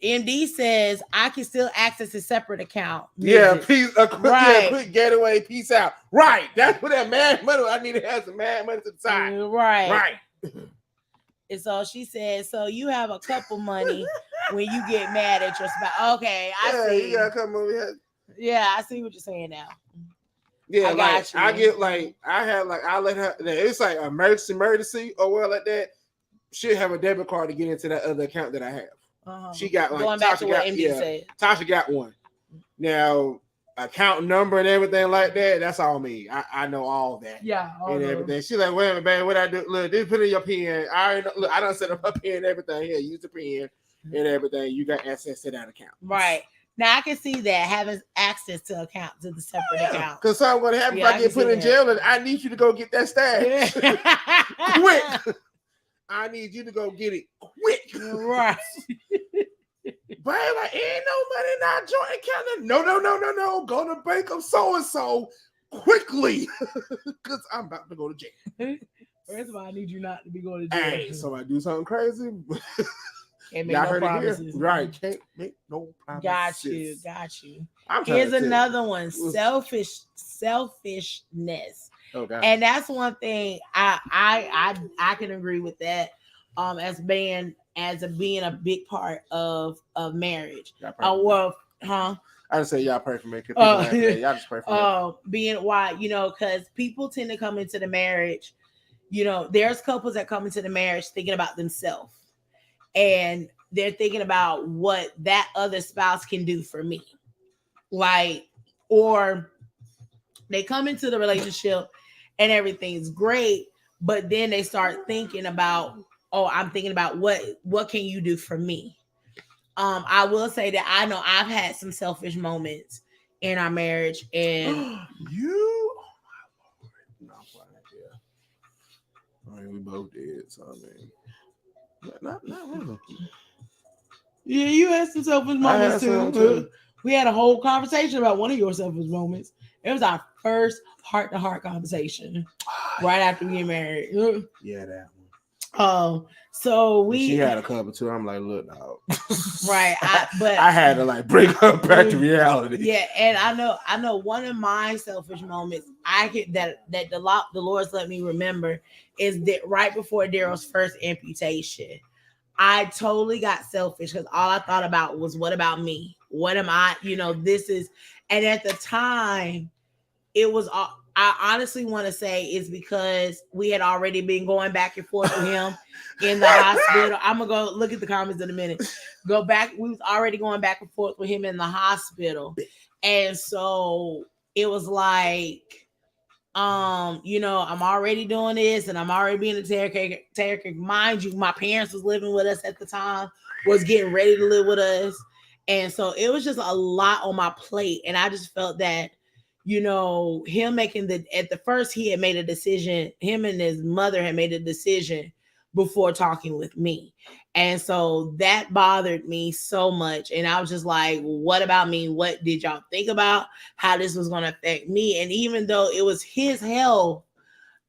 Speaker 3: MD says I can still access a separate account.
Speaker 4: Yeah, quick getaway, peace out. Right. That's what that mad money. I need to have some mad money to the side.
Speaker 3: Right. And so she said, so you have a couple money when you get mad at your spouse. Okay, I see.
Speaker 4: You gotta come over here.
Speaker 3: Yeah, I see what you're saying now.
Speaker 4: Yeah, I get like, I let her. It's like emergency or well like that. She'll have a debit card to get into that other account that I have. She got like
Speaker 3: going back to what MD said.
Speaker 4: Tasha got one. Now account number and everything like that. That's all me. I know all that.
Speaker 3: Yeah,
Speaker 4: and everything. She's like, wait a minute, man. What I do? Look, just put in your pen. I done set up her pen and everything. Here, use the pen and everything. You got access to that account.
Speaker 3: Right. Now I can see that having access to the separate account.
Speaker 4: Because something's gonna happen if I get put in jail, and I need you to go get that stash quick. I need you to go get it quick.
Speaker 3: Right.
Speaker 4: But like, ain't no money in our joint account. No. Go to bank of so and so quickly, because I'm about to go to jail.
Speaker 3: First of all, I need you not to be going to jail.
Speaker 4: Hey, somebody do something crazy.
Speaker 3: Can't make no promises.
Speaker 4: Right. Can't make no promises.
Speaker 3: Got you. Here's another one. Selfishness.
Speaker 4: Okay.
Speaker 3: And that's one thing I can agree with that. As being a big part of marriage.
Speaker 4: I just say y'all pray for me. Y'all just pray for me.
Speaker 3: Being why, because people tend to come into the marriage. There's couples that come into the marriage thinking about themselves. And they're thinking about what that other spouse can do for me. Or they come into the relationship and everything's great, but then they start thinking about, oh, I'm thinking about what can you do for me? I will say that I know I've had some selfish moments in our marriage, and
Speaker 4: you, oh my Lord, no, yeah. I mean, we both did, so I mean, not really.
Speaker 3: yeah, you had some selfish moments too. We had a whole conversation about one of your selfish moments. It was our first heart-to-heart conversation right after we get married.
Speaker 4: Yeah, that one.
Speaker 3: So
Speaker 4: she had a couple too. I'm like, look, dog.
Speaker 3: Right. But
Speaker 4: I had to like bring her back to reality.
Speaker 3: Yeah, and I know one of my selfish moments that the Lord's let me remember is that right before Daryl's first amputation, I totally got selfish because all I thought about was, what about me? What am I? This is, and at the time, it was all. I honestly want to say it's because we had already been going back and forth with him in the hospital. I'm gonna go look at the comments in a minute. Go back. We was already going back and forth with him in the hospital, and so it was like, I'm already doing this, and I'm already being a caretaker. Mind you, my parents was living with us at the time, was getting ready to live with us, and so it was just a lot on my plate, and I just felt that. Him making at the first, he had made a decision. Him and his mother had made a decision before talking with me. And so that bothered me so much. And I was just like, what about me? What did y'all think about how this was going to affect me? And even though it was his health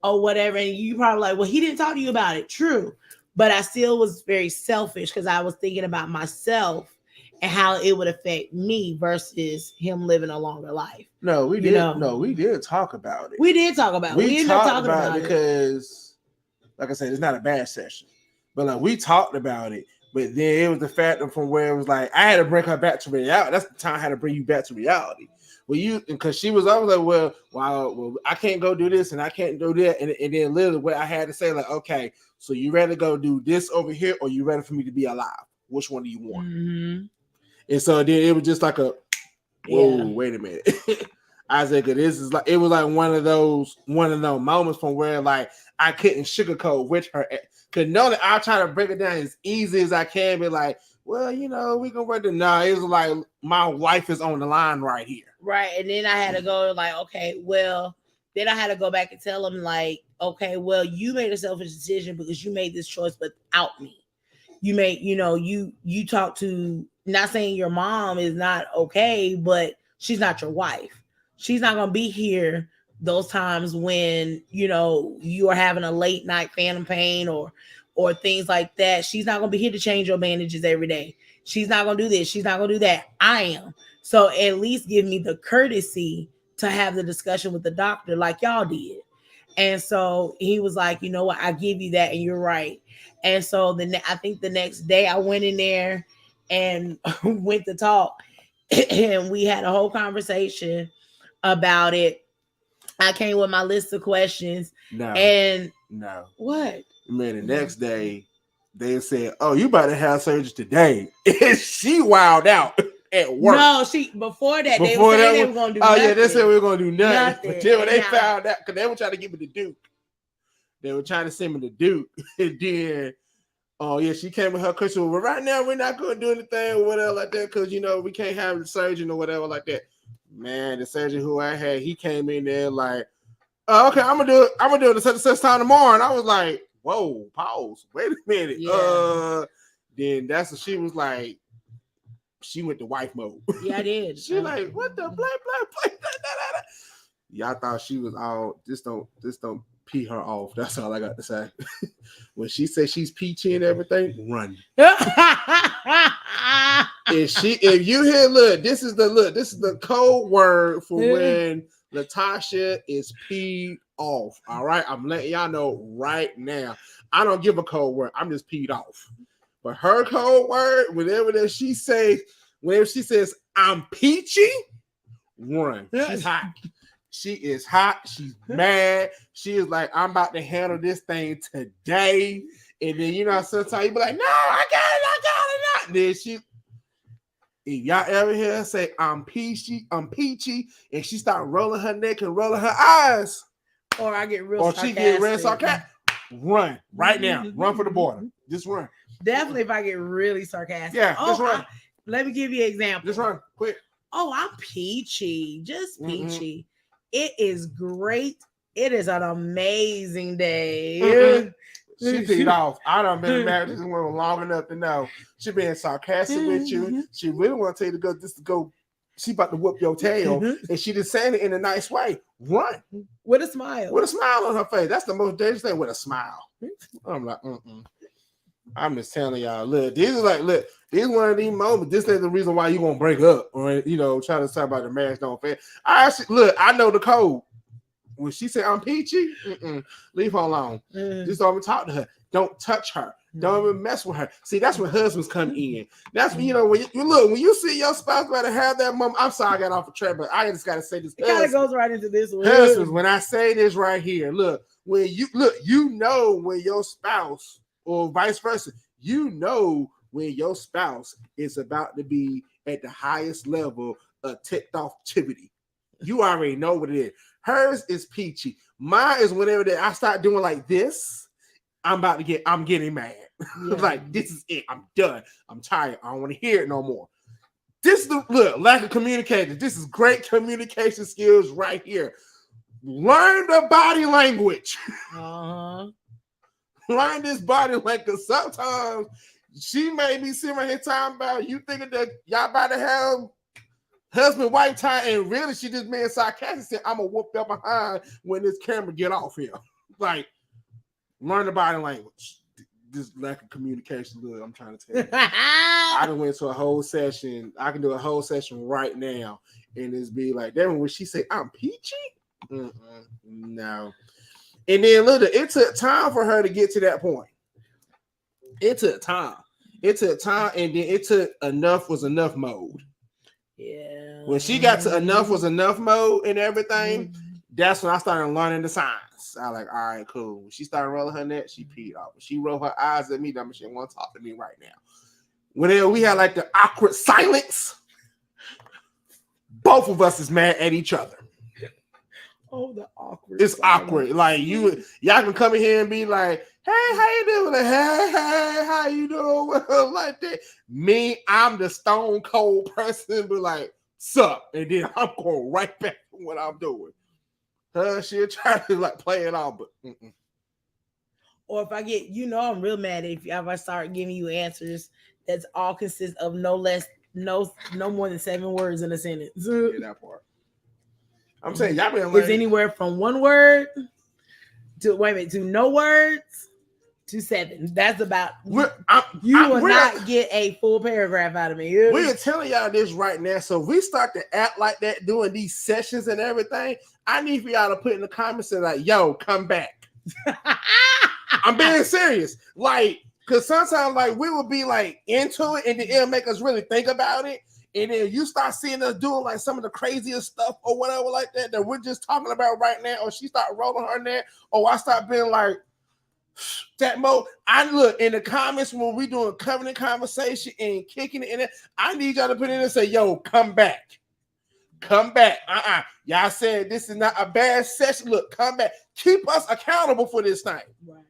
Speaker 3: or whatever, and you probably like, well, he didn't talk to you about it. True. But I still was very selfish because I was thinking about myself and how it would affect me versus him living a longer life.
Speaker 4: No, we did. No, we did talk about it.
Speaker 3: We did talk about it.
Speaker 4: We ended up talking about it because, like I said, it's not a bad session. But like we talked about it. But then it was the factor from where it was like I had to bring her back to reality. That's the time I had to bring you back to reality. Well, because she was always like, well, I can't go do this and I can't do that. And then literally what I had to say, like, okay, so you ready to go do this over here, or you ready for me to be alive? Which one do you want?
Speaker 3: Mm-hmm.
Speaker 4: And so then it was just like whoa, wait a minute. I said, cause this is like, it was like one of those moments from where like I couldn't sugarcoat with her. Cause knowing I try to break it down as easy as I can, be like, well, we can work it. No, it was like my wife is on the line right here.
Speaker 3: Right. And then I had to go like, okay, well, then I had to go back and tell him like, okay, well, you made a selfish decision because you made this choice without me. You made, you talked to, not saying your mom is not okay, but she's not your wife. She's not going to be here those times when, you are having a late night phantom pain or things like that. She's not going to be here to change your bandages every day. She's not going to do this. She's not going to do that. I am. So at least give me the courtesy to have the discussion with the doctor like y'all did. And so he was like, you know what? I give you that. And you're right. And so I think the next day I went in there and went to talk and we had a whole conversation about it. I came with my list of questions.
Speaker 4: No.
Speaker 3: What?
Speaker 4: Man, the next day they said, "Oh, you about to have surgery today." And she wilded out at work.
Speaker 3: No, before that they were saying they were gonna do nothing.
Speaker 4: Yeah, they said we were gonna do nothing. But then when they found out, because they were trying to give me the Duke. They were trying to send me the Duke. And then she came with her question. Well, right now we're not gonna do anything or whatever like that, because we can't have the surgeon or whatever like that. Man, the surgeon who I had, he came in there like, oh, okay, I'm gonna do it at such time tomorrow. And I was like, whoa, pause. Wait a minute. Yeah. Then that's what she was like. She went to wife mode.
Speaker 3: Yeah, I did.
Speaker 4: She like, what the blah. Y'all thought she was all just don't pee her off. That's all I got to say. When she said she's peachy and everything, run. If you hear, this is the code word for when Latasha is peed off. All right, I'm letting y'all know right now. I don't give a code word. I'm just peed off. But her code word, whenever she says I'm peachy, run. She's hot. She is hot. She's mad. She is like, I'm about to handle this thing today. And then, sometimes you be like, no, I got it. And then if y'all ever hear her say, I'm peachy, and she start rolling her neck and rolling her eyes.
Speaker 3: Or I get real
Speaker 4: sarcastic. Or she get real sarcastic. run right now. Run for the border. Just run.
Speaker 3: Definitely if I get really sarcastic.
Speaker 4: Yeah, just run.
Speaker 3: Let me give you an example.
Speaker 4: Just run quick.
Speaker 3: Oh, I'm peachy. Just peachy. It is great. It is an amazing day.
Speaker 4: She peed off. I done been married this woman long enough to know she being sarcastic with you. She really want to tell you to go. She about to whoop your tail, and she just saying it in a nice way. Run
Speaker 3: with a smile.
Speaker 4: With a smile on her face. That's the most dangerous thing. With a smile. I'm like, I'm just telling y'all. Look, this is one of these moments. This ain't the reason why you gonna break up or try to talk about the marriage don't fit. I know the code. When she said I'm peachy, leave her alone. Just don't even talk to her. Don't touch her. Don't even mess with her. See, that's when husbands come in. That's when when you see your spouse better have that moment. I'm sorry I got off the track, but I just gotta say this.
Speaker 3: It kind of goes right into this one.
Speaker 4: Husbands, when I say this right here, when your spouse or vice versa, when your spouse is about to be at the highest level of ticked off activity. You already know what it is. Hers is peachy. Mine is whenever I start doing like this, I'm getting mad. Yeah. Like, this is it. I'm done. I'm tired. I don't want to hear it no more. This is the lack of communication. This is great communication skills right here. Learn the body language. Learn this body language. Because sometimes she may be sitting right here talking about you thinking that y'all about to have husband white tie, and really she just being sarcastic saying, I'm gonna whoop up behind when this camera get off here. Like, learn the body language. This lack of communication, look, I'm trying to tell you. I done went to a whole session. I can do a whole session right now, and it's be like, then when she say I'm peachy, no. And then look, it took time for her to get to that point. It took time, and then it took enough was enough mode.
Speaker 3: Yeah.
Speaker 4: When she got to enough was enough mode and everything, that's when I started learning the signs. I was like, all right, cool. When she started rolling her neck, she peed off. When she rolled her eyes at me, that she want to talk to me right now. When we had like the awkward silence, both of us is mad at each other.
Speaker 3: Oh, the awkward.
Speaker 4: It's awkward. Like y'all can come in here and be like, hey, how you doing? Like, hey, how you doing? Like that. Me, I'm the stone cold person, but like, sup? And then I'm going right back to what I'm doing. She'll try to like play it off, but
Speaker 3: or if I get, I'm real mad if I start giving you answers that's all consist of no more than 7 words in a sentence.
Speaker 4: Yeah, that part. I'm saying y'all been learning.
Speaker 3: It's anywhere from 1 word to no words to 7. That's about you will not get a full paragraph out of me.
Speaker 4: We're telling y'all this right now. So if we start to act like that doing these sessions and everything, I need for y'all to put in the comments and like, yo, come back. I'm being serious. Like, because sometimes like we will be like into it and then it'll make us really think about it. And then you start seeing us doing like some of the craziest stuff or whatever like that we're just talking about right now, or she start rolling her neck, or I start being like that mode. I look in the comments when we doing covenant conversation and kicking it in it. I need y'all to put in and say, yo, come back. Come back. Y'all said this is not a bad session. Look, come back. Keep us accountable for this thing. Right.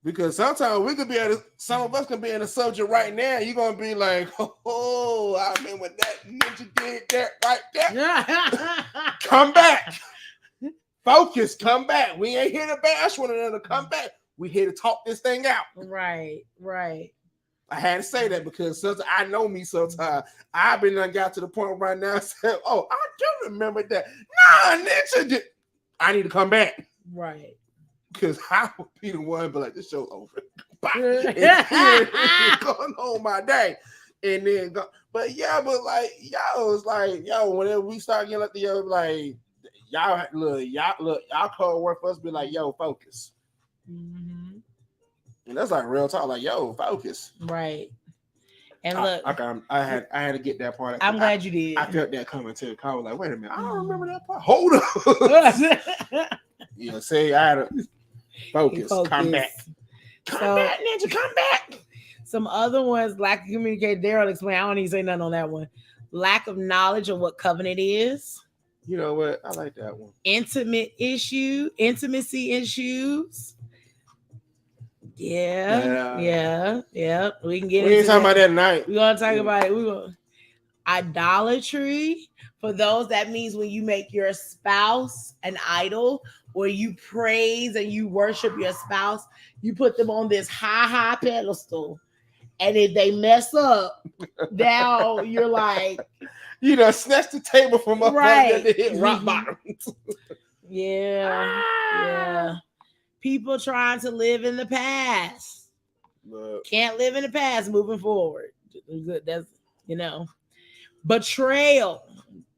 Speaker 4: Because sometimes we could be some of us can be in a subject right now. You're gonna be like, oh, I remember that ninja did that right there. Come back. Focus, come back. We ain't here to bash one another. Come back. We here to talk this thing out.
Speaker 3: Right.
Speaker 4: I had to say that because sometimes I know me sometimes. I've been got to the point right now and said, oh, I do remember that. Nah, ninja did. I need to come back.
Speaker 3: Right.
Speaker 4: Because I would be the one, but like, this show's over. And going on my day. And then go. But yeah, but like, it's like, whenever we start getting like the y'all call work for us, be like, yo, focus. Mm-hmm. And that's like real talk, like, yo, focus.
Speaker 3: Right. And look,
Speaker 4: I had to get that part.
Speaker 3: I'm glad you did.
Speaker 4: I felt that coming too. I was like, wait a minute, I don't remember that part. Hold up. Say I had to focus. Come back. Come back, ninja, come back.
Speaker 3: Some other ones, lack of communication. Daryl explained. I don't even say nothing on that one. Lack of knowledge of what covenant is.
Speaker 4: You know what? I like that one.
Speaker 3: Intimacy issues. Yeah. We can get
Speaker 4: We ain't
Speaker 3: into
Speaker 4: talking about that tonight.
Speaker 3: We're gonna talk about it. We're gonna idolatry. For those, that means when you make your spouse an idol, or you praise and you worship your spouse, you put them on this high pedestal, and if they mess up, now you're like,
Speaker 4: you know, snatch the table from up
Speaker 3: right,
Speaker 4: under the hit rock bottom.
Speaker 3: Yeah. People trying to live in the past.
Speaker 4: Look.
Speaker 3: Can't live in the past moving forward. That's, betrayal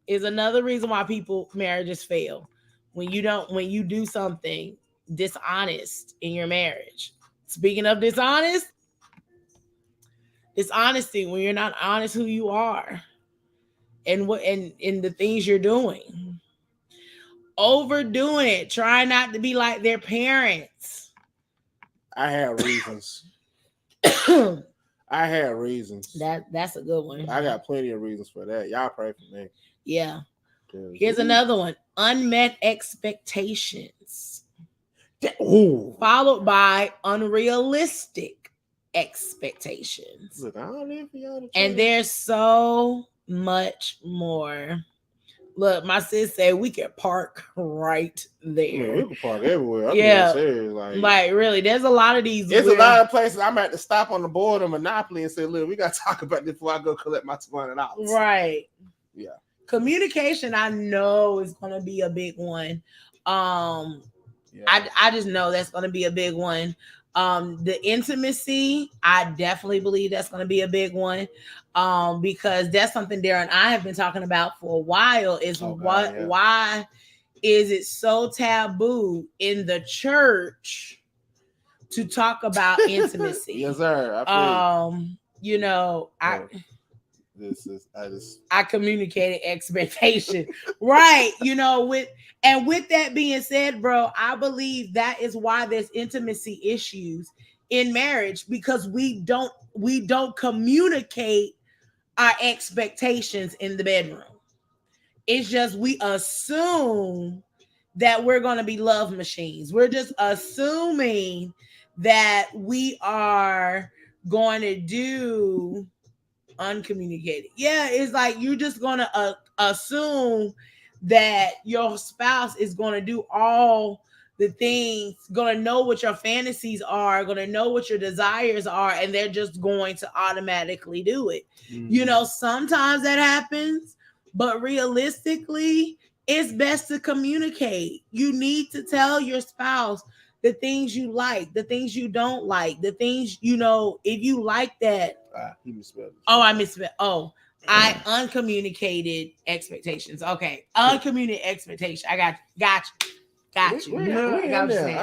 Speaker 3: is another reason why marriages fail. When you do something dishonest in your marriage. Speaking of dishonesty, when you're not honest who you are and the things you're doing. Overdoing it, trying not to be like their parents.
Speaker 4: I had reasons. That's
Speaker 3: a good one.
Speaker 4: I got plenty of reasons for that. Y'all pray for me.
Speaker 3: Yeah. Here's another one. Unmet expectations. Followed by unrealistic expectations.
Speaker 4: Look, I don't live for y'all.
Speaker 3: And there's so much more. Look, my sis said we can park right there.
Speaker 4: Man, we can park everywhere. I'm serious.
Speaker 3: Like really, there's a lot of these.
Speaker 4: There's a lot of places I'm at to stop on the board of Monopoly and say, look, we got to talk about this before I go collect my $200.
Speaker 3: Right.
Speaker 4: Yeah.
Speaker 3: Communication, I know, is going to be a big one. I just know that's going to be a big one. The intimacy, I definitely believe that's going to be a big one. Because that's something Darren and I have been talking about for a while is why is it so taboo in the church to talk about intimacy?
Speaker 4: Yes, sir.
Speaker 3: I communicated expectation. Right. With that being said, bro, I believe that is why there's intimacy issues in marriage, because we don't communicate our expectations in the bedroom. It's just we assume that we're going to be love machines. We're just assuming that we are going to do uncommunicated. Yeah, it's like you're just going to assume that your spouse is going to do all the things, going to know what your fantasies are, going to know what your desires are, and they're just going to automatically do it. Mm-hmm. Sometimes that happens, but realistically, it's best to communicate. You need to tell your spouse the things you like, the things you don't like, the things, if you like that.
Speaker 4: He misspelled it.
Speaker 3: Oh, I misspelled. Oh, I uncommunicated expectations. Okay. Uncommunicated expectation. I got you. Got you.
Speaker 4: I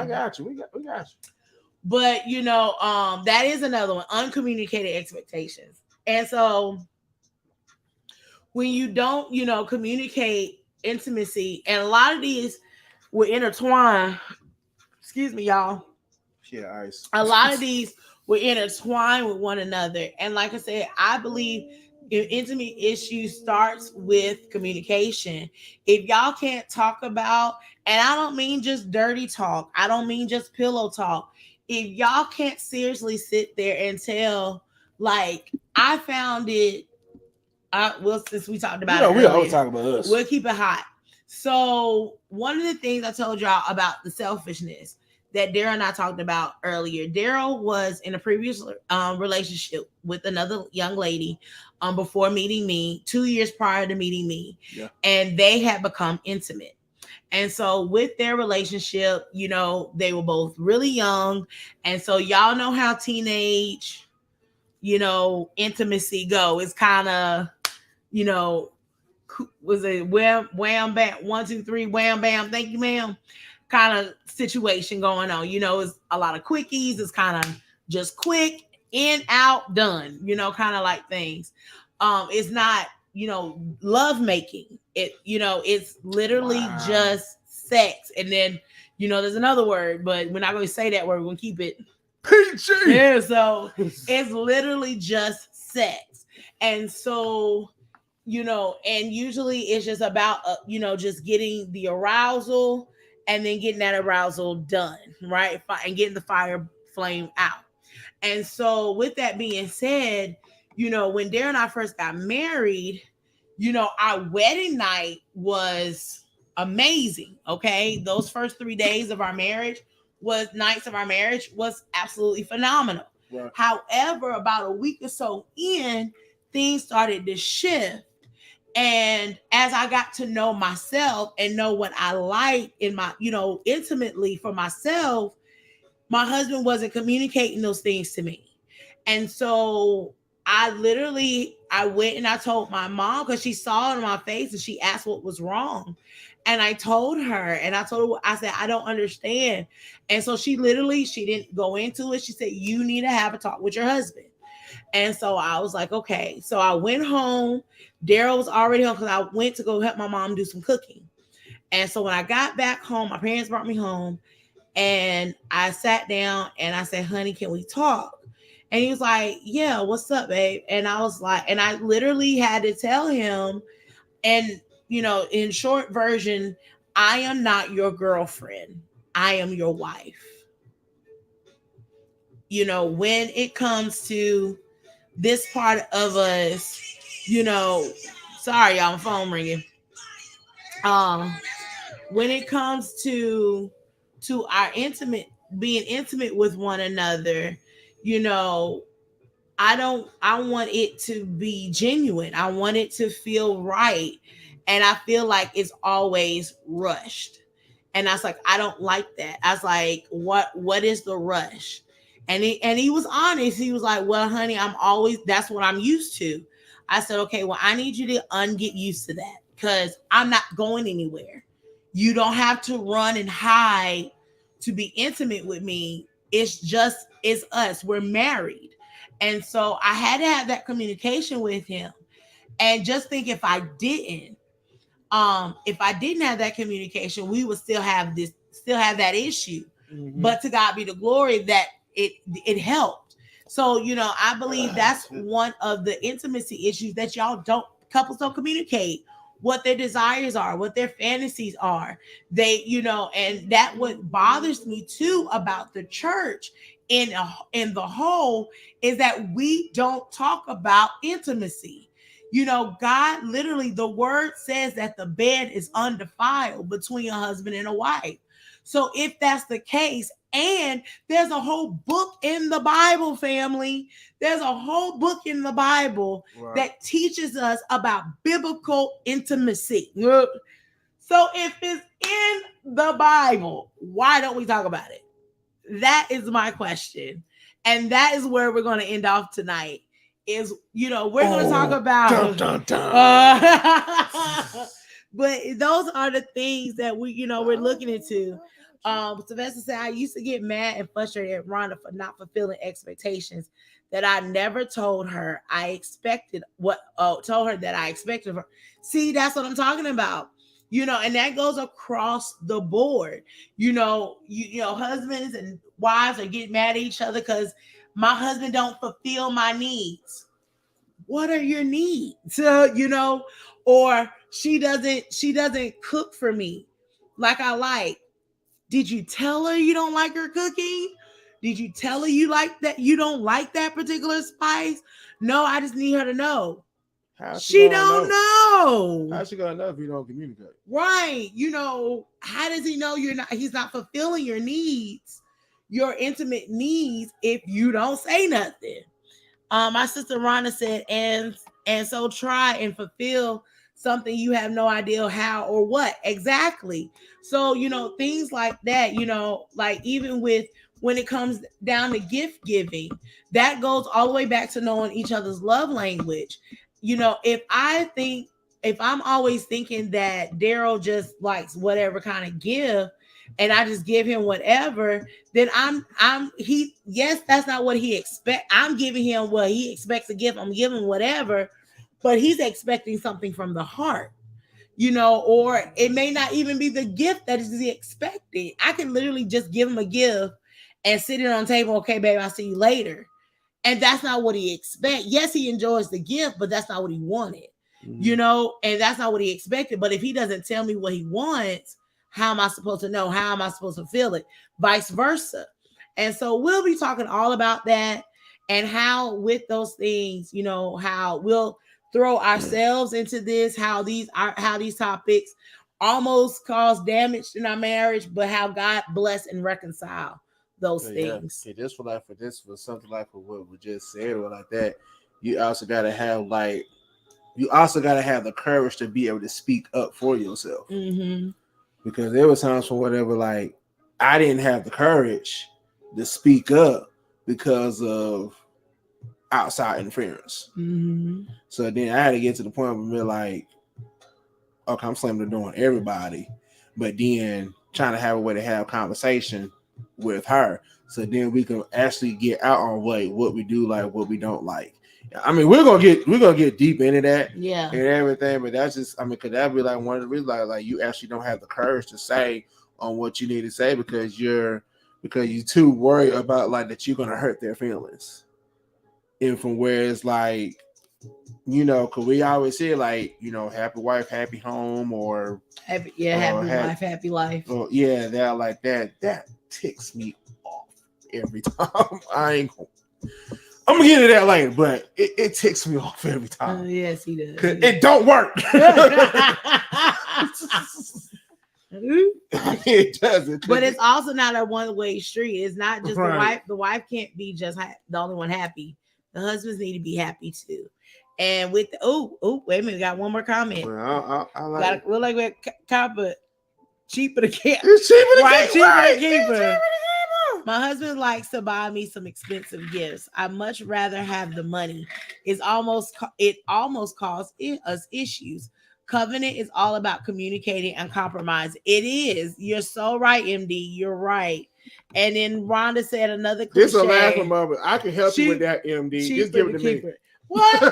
Speaker 4: got you. We got you.
Speaker 3: But that is another one. Uncommunicated expectations. And so when you don't, communicate intimacy, and a lot of these will intertwine. Excuse me, y'all.
Speaker 4: Yeah, ice.
Speaker 3: A lot of these will intertwine with one another. And like I said, I believe intimate issue starts with communication. If y'all can't talk about, and I don't mean just dirty talk, I don't mean just pillow talk. If y'all can't seriously sit there and tell, like, I found it, since we talked about it,
Speaker 4: we always talk about us.
Speaker 3: We'll keep it hot. So one of the things I told y'all about the selfishness that Daryl and I talked about earlier. Daryl was in a previous relationship with another young lady before meeting me, 2 years prior to meeting me. Yeah. And they had become intimate. And so with their relationship, they were both really young. And so y'all know how teenage, intimacy go. It's kind of, was it wham, bam, 1, 2, 3, wham, bam, thank you, ma'am, kind of situation going on. It's a lot of quickies. It's kind of just quick, in, out, done, kind of like things. It's not, love making. It's literally just sex. And then, there's another word, but we're not going to say that word. We're going to keep it
Speaker 4: PG.
Speaker 3: Yeah, so it's literally just sex. And so, and usually it's just about, just getting the arousal and then getting that arousal done, right? And getting the fire flame out. And so with that being said, when Darren and I first got married, our wedding night was amazing. Okay. Those first 3 days of our marriage was absolutely phenomenal. Right. However, about a week or so in, things started to shift. And as I got to know myself and know what I like in my, intimately for myself, my husband wasn't communicating those things to me. And so I went and I told my mom, because she saw it on my face and she asked what was wrong. And I told her, I said, I don't understand. And so she didn't go into it. She said, you need to have a talk with your husband. And so I was like, okay. So I went home. Daryl was already home because I went to go help my mom do some cooking. And so when I got back home, my parents brought me home and I sat down and I said, honey, can we talk? And he was like, yeah, what's up, babe? And I was like, and I literally had to tell him, and, in short version, I am not your girlfriend. I am your wife. When it comes to this part of us, sorry, y'all, my phone ringing. When it comes to our being intimate with one another, I want it to be genuine. I want it to feel right. And I feel like it's always rushed. And I was like, I don't like that. I was like, what is the rush? And he was honest. He was like, well, honey, that's what I'm used to. I said, okay, well, I need you to get used to that because I'm not going anywhere. You don't have to run and hide to be intimate with me. It's us. We're married. And so I had to have that communication with him. And just think if I didn't have that communication, we would still have that issue. Mm-hmm. But to God be the glory that it helped. So, I believe that's one of the intimacy issues that couples don't communicate what their desires are, what their fantasies are. They, and that what bothers me too about the church in the whole is that we don't talk about intimacy. God literally, the word says that the bed is undefiled between a husband and a wife. So if that's the case, and there's a whole book in the Bible, family. There's a whole book in the Bible that teaches us about biblical intimacy. So if it's in the Bible, why don't we talk about it? That is my question. And that is where we're going to end off tonight. Is, we're going to talk about but those are the things that we're looking into. Sylvester said, I used to get mad and frustrated at Rhonda for not fulfilling expectations that I never told her told her that I expected of her. See, that's what I'm talking about. And that goes across the board. Husbands and wives are getting mad at each other because my husband don't fulfill my needs. What are your needs? Or she doesn't cook for me like I like. Did you tell her you don't like her cooking? Did you tell her you don't like that particular spice? No, I just need her to know. She don't know.
Speaker 4: How's she gonna know if you don't communicate?
Speaker 3: Right. How does he know he's not fulfilling your needs, your intimate needs, if you don't say nothing? My sister Rhonda said, and so try and fulfill something you have no idea how or what exactly. So, things like that, like even with when it comes down to gift giving, that goes all the way back to knowing each other's love language. If I'm always thinking that Daryl just likes whatever kind of gift and I just give him whatever, then that's not what he expects. I'm giving him what he expects to give. I'm giving whatever, but he's expecting something from the heart, or it may not even be the gift that is expecting. I can literally just give him a gift and sit it on the table. Okay, babe, I'll see you later. And that's not what he expects. Yes, he enjoys the gift, but that's not what he wanted. you know, and that's not what he expected. But if he doesn't tell me what he wants, how am I supposed to know? How am I supposed to feel it? Vice versa. And so we'll be talking all about that and how with those things, you know, how we'll throw ourselves into this, how these topics almost cause damage in our marriage, but how God bless and reconcile those things.
Speaker 4: Yeah, just for something like what we just said or like that, you also gotta have the courage to be able to speak up for yourself.
Speaker 3: Mm-hmm.
Speaker 4: Because there was times for whatever, like I didn't have the courage to speak up because of outside interference.
Speaker 3: Mm-hmm.
Speaker 4: So then I had to get to the point where we're like, okay, I'm slamming the door on everybody, but then trying to have a way to have conversation with her, so then we can actually get out on what we do like, what we don't like. I mean, we're gonna get deep into that,
Speaker 3: yeah,
Speaker 4: and everything, but that's just, I mean, could that be like one of the reasons like you actually don't have the courage to say on what you need to say because you're too worried about like that you're gonna hurt their feelings, and from where it's like, you know, because we always say like, you know, happy wife, happy home, or
Speaker 3: happy wife, happy life.
Speaker 4: Oh yeah, that like that ticks me off every time. I'm gonna get into that later, but it ticks me off every time.
Speaker 3: Yes, he does.
Speaker 4: It don't work. It doesn't.
Speaker 3: But it's also not a one-way street. It's not just
Speaker 4: right.
Speaker 3: The wife. The wife can't be just the only one happy. The husbands need to be happy too. And with wait a minute, we got one more comment.
Speaker 4: Well, I like
Speaker 3: look like we're copper cheaper to keep.
Speaker 4: It's cheaper to keep.
Speaker 3: Cheaper to keep her. My husband likes to buy me some expensive gifts. I much rather have the money. It almost causes us issues. Covenant is all about communicating and compromise. It is. You're so right, MD. You're right. And then Rhonda said another cliche.
Speaker 4: This is a laughing moment. I can help you with that, MD. Just give it to me.
Speaker 3: What?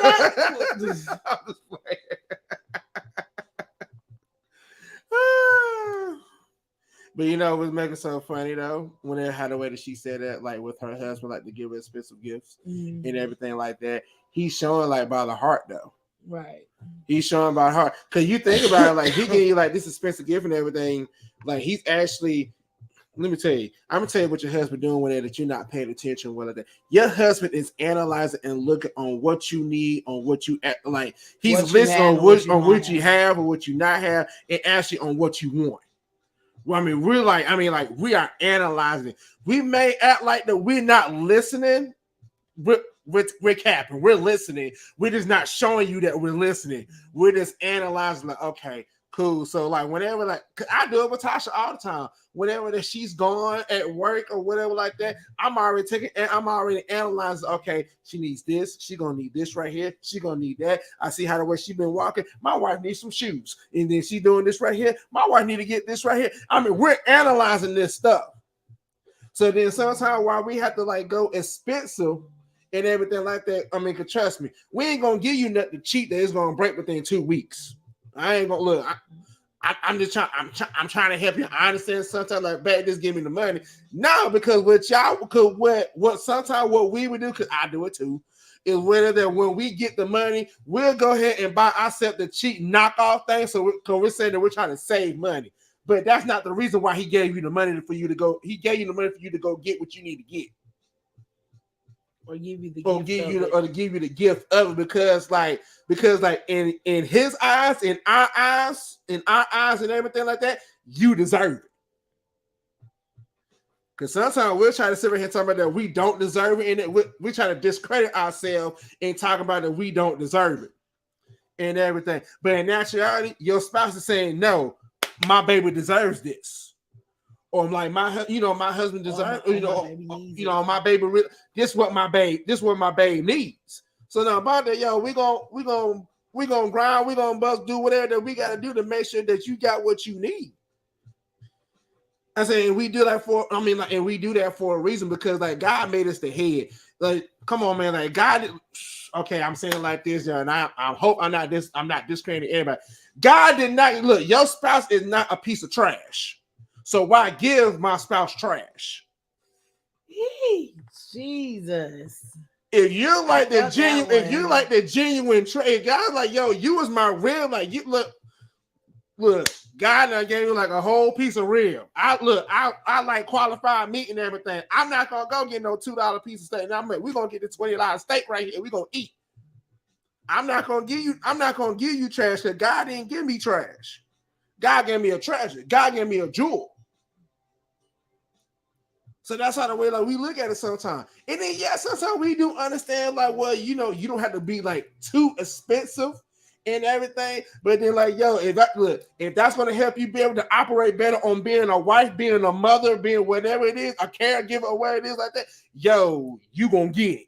Speaker 4: But you know, it was making so funny though when it had the way that she said that, like with her husband, like to give her expensive gifts and everything like that. He's showing like by the heart though.
Speaker 3: Right.
Speaker 4: He's showing by heart because you think about it, like he gave you like this expensive gift and everything. Like he's actually. Let me tell you, I'm gonna tell you what your husband doing with it that you're not paying attention with it. Your husband is analyzing and looking on what you need, on what you like. He's listening on what you have or what you not have, and actually on what you want. Well, we are analyzing. We may act like that we're not listening. We're capping. We're listening. We're just not showing you that we're listening. We're just analyzing. Like, okay. Cool. So like whenever like I do it with Tasha all the time. Whenever that she's gone at work or whatever like that, I'm already analyzing. Okay, she needs this. She gonna need this right here. She gonna need that. I see how the way she been walking. My wife needs some shoes, and then she doing this right here. My wife need to get this right here. I mean, we're analyzing this stuff. So then sometimes while we have to like go expensive and everything like that, I mean, cause trust me, we ain't gonna give you nothing cheap that is gonna break within 2 weeks. I ain't gonna look. I'm just trying. I'm trying to help you. I understand sometimes like, back just give me the money. No, because what sometimes what we would do, because I do it too, is whether that when we get the money, we'll go ahead and buy ourselves the cheap knockoff thing. So we're saying that we're trying to save money, but that's not the reason why he gave you the money for you to go. He gave you the money for you to go get what you need to get.
Speaker 3: Or give you the
Speaker 4: gift of it because in his eyes, in our eyes and everything like that, you deserve it. Because sometimes we'll try to sit here and talk about that we don't deserve it, and we try to discredit ourselves and talk about that we don't deserve it and everything. But in actuality, your spouse is saying, "No, my baby deserves this." Or like my husband deserves, my baby. This what my babe needs. So now about that, yo, we gonna grind, we gonna bust, do whatever that we gotta do to make sure that you got what you need. I say, and we do that for a reason because like God made us the head. Like, come on, man, like God. Okay, I'm saying like this, yo, and I hope I'm not discrediting anybody. God did not look. Your spouse is not a piece of trash. So why give my spouse trash?
Speaker 3: Jesus.
Speaker 4: if you're like the
Speaker 3: felt that
Speaker 4: genuine, if you're
Speaker 3: one.
Speaker 4: like the genuine trade, guys, like yo, you was my real, like you look, God now gave you like a whole piece of real. I like qualified meat and everything. I'm not gonna go get no $2 piece of steak. Now we're gonna get the $20 steak right here. We're gonna eat. I'm not gonna give you trash because God didn't give me trash. God gave me a treasure. God gave me a jewel. So that's how the way like we look at it sometimes. And then sometimes we do understand like, well, you don't have to be like too expensive and everything. But then like, yo, if that's gonna help you be able to operate better on being a wife, being a mother, being whatever it is, a caregiver or whatever it is like that, yo, you gonna get it.